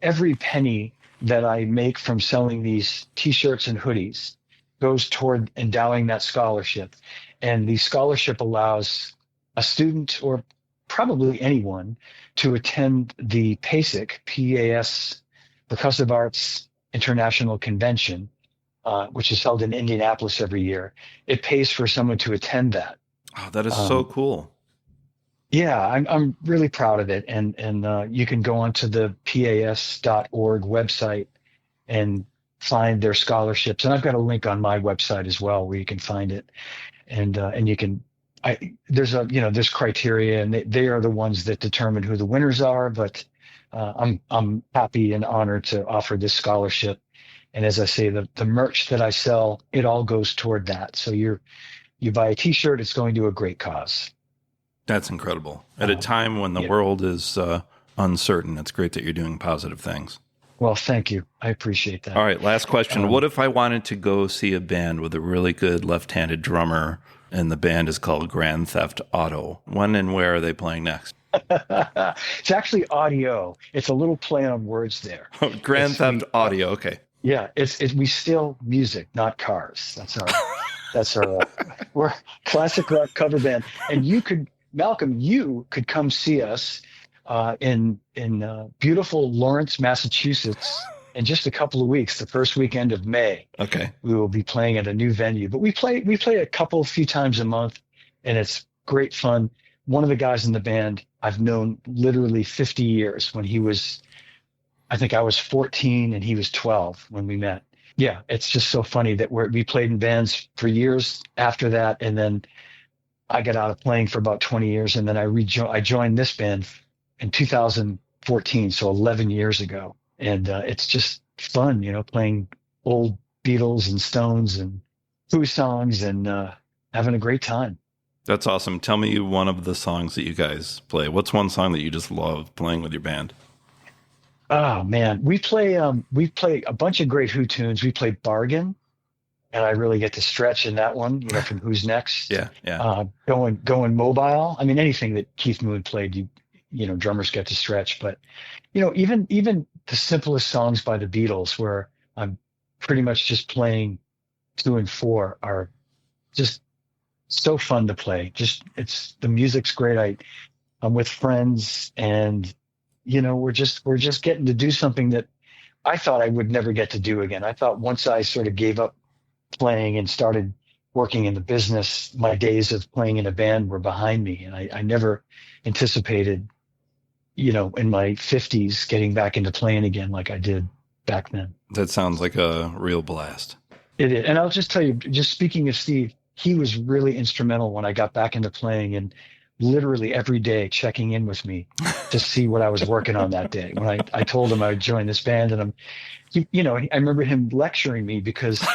Speaker 2: every penny that I make from selling these T-shirts and hoodies goes toward endowing that scholarship. And the scholarship allows a student or probably anyone to attend the PAS, Percussive Arts International Convention, which is held in Indianapolis every year. It pays for someone to attend that.
Speaker 1: Oh, that is so
Speaker 2: Um,
Speaker 1: cool.
Speaker 2: yeah, I'm really proud of it, and you can go onto the pas.org website and find their scholarships. And I've got a link on my website as well where you can find it, and you can. There's criteria, and they are the ones that determine who the winners are. But I'm happy and honored to offer this scholarship. And as I say, the merch that I sell, it all goes toward that. So you buy a T-shirt, it's going to a great cause.
Speaker 1: That's incredible. At a
Speaker 2: Um,
Speaker 1: time when the
Speaker 2: yeah.
Speaker 1: world is uncertain, it's great that you're doing positive things.
Speaker 2: Well, thank you. I appreciate
Speaker 1: All
Speaker 2: that.
Speaker 1: right, last question. What
Speaker 2: Um,
Speaker 1: if I wanted to go see a band with a really good left-handed drummer, and the band is called Grand Theft Auto? When and where are they playing next?
Speaker 2: it's actually audio. It's a little play on words there.
Speaker 1: Grand
Speaker 2: It's
Speaker 1: Theft
Speaker 2: we
Speaker 1: Audio. Okay.
Speaker 2: Yeah, it's we steal music, not cars. That's our we're a classic rock cover band. And Malcolm, you could come see us in beautiful Lawrence, Massachusetts in just a couple of weeks, the first weekend of May.
Speaker 1: Okay.
Speaker 2: We will be playing at a new venue. But we play a few times a month, and it's great fun. One of the guys in the band I've known literally 50 years. I think I was 14 and he was 12 when we met. Yeah, it's just so funny that we played in bands for years after that, and then I got out of playing for about 20 years, and then I joined this band in 2014, so 11 years ago, and it's just fun, playing old Beatles and Stones and Who songs and having a great time.
Speaker 1: That's awesome. Tell me one of the songs that you guys play. What's one song that you just love playing with your band?
Speaker 2: Oh man, we play a bunch of great Who tunes. We play Bargain, and I really get to stretch in that one, from Who's Next.
Speaker 1: Yeah, yeah.
Speaker 2: Going Mobile. I mean, anything that Keith Moon played, drummers get to stretch. But even the simplest songs by the Beatles, where I'm pretty much just playing 2 and 4, are just so fun to play. The music's great. I'm with friends, and we're just getting to do something that I thought I would never get to do again. I thought once I sort of gave up playing and started working in the business, my days of playing in a band were behind me. And I never anticipated, in my 50s, getting back into playing again like I did back then.
Speaker 1: That sounds like a real blast.
Speaker 2: It is. And I'll just tell you, just speaking of Steve, he was really instrumental when I got back into playing, and literally every day checking in with me to see what I was working on that day. When I told him I would join this band, and I remember him lecturing me because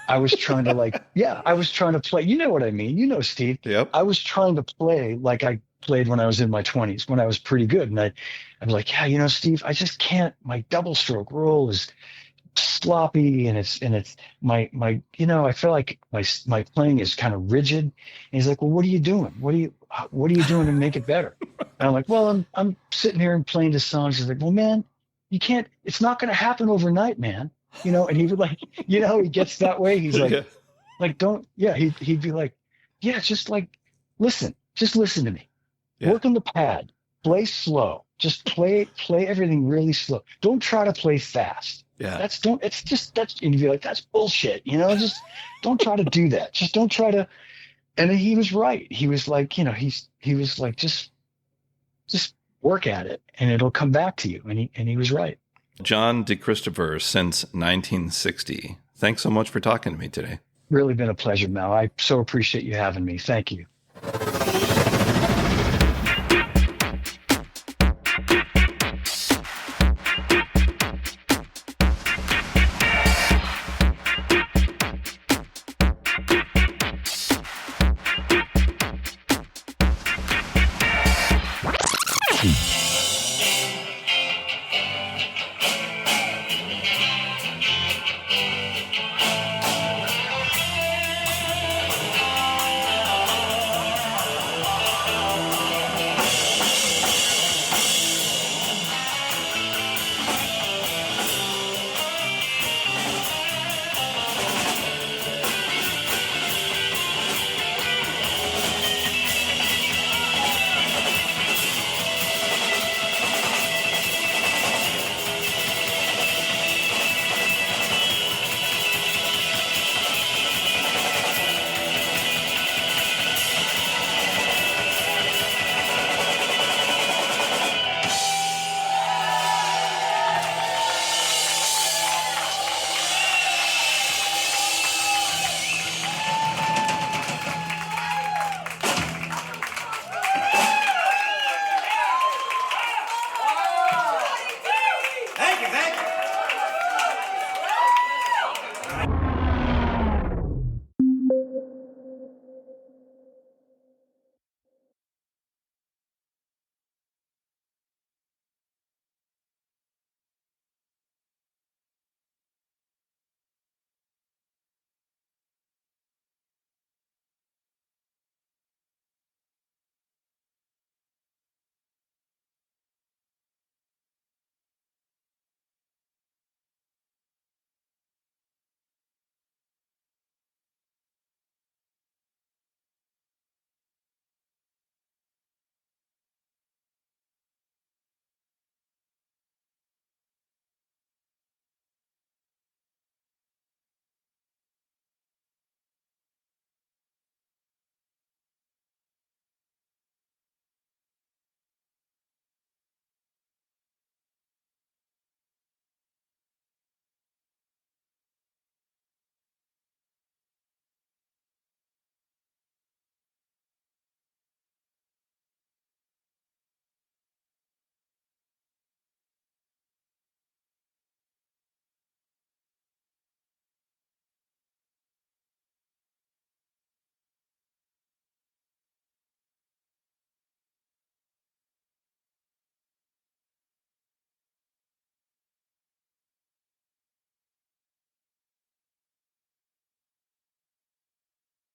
Speaker 2: I was trying to I was trying to play. You know what I mean? Steve,
Speaker 1: Yep.
Speaker 2: I was trying to play like I played when I was in my 20s, when I was pretty good. And I'm like, yeah, Steve, I just can't. My double stroke roll is sloppy, and it's my I feel like my playing is kind of rigid. And he's like, well, what are you doing? What are you doing to make it better? And I'm like, well, I'm sitting here and playing this song. She's like, well, man, you can't, it's not going to happen overnight, man. And he would like, he gets that way. He's
Speaker 1: Yeah.
Speaker 2: like, don't, yeah. He'd be like, yeah, just listen to me.
Speaker 1: Yeah.
Speaker 2: Work on the pad, play slow, just play everything really slow. Don't try to play fast.
Speaker 1: Yeah.
Speaker 2: And you'd be like, that's bullshit. Just don't try to do that. Just don't try to. And then he was right. He was like, he was like, just work at it and it'll come back to you. And he was right.
Speaker 1: John DeChristopher since 1960. Thanks so much for talking to me today.
Speaker 2: Really been a pleasure, Mal. I so appreciate you having me. Thank you.
Speaker 3: Peace.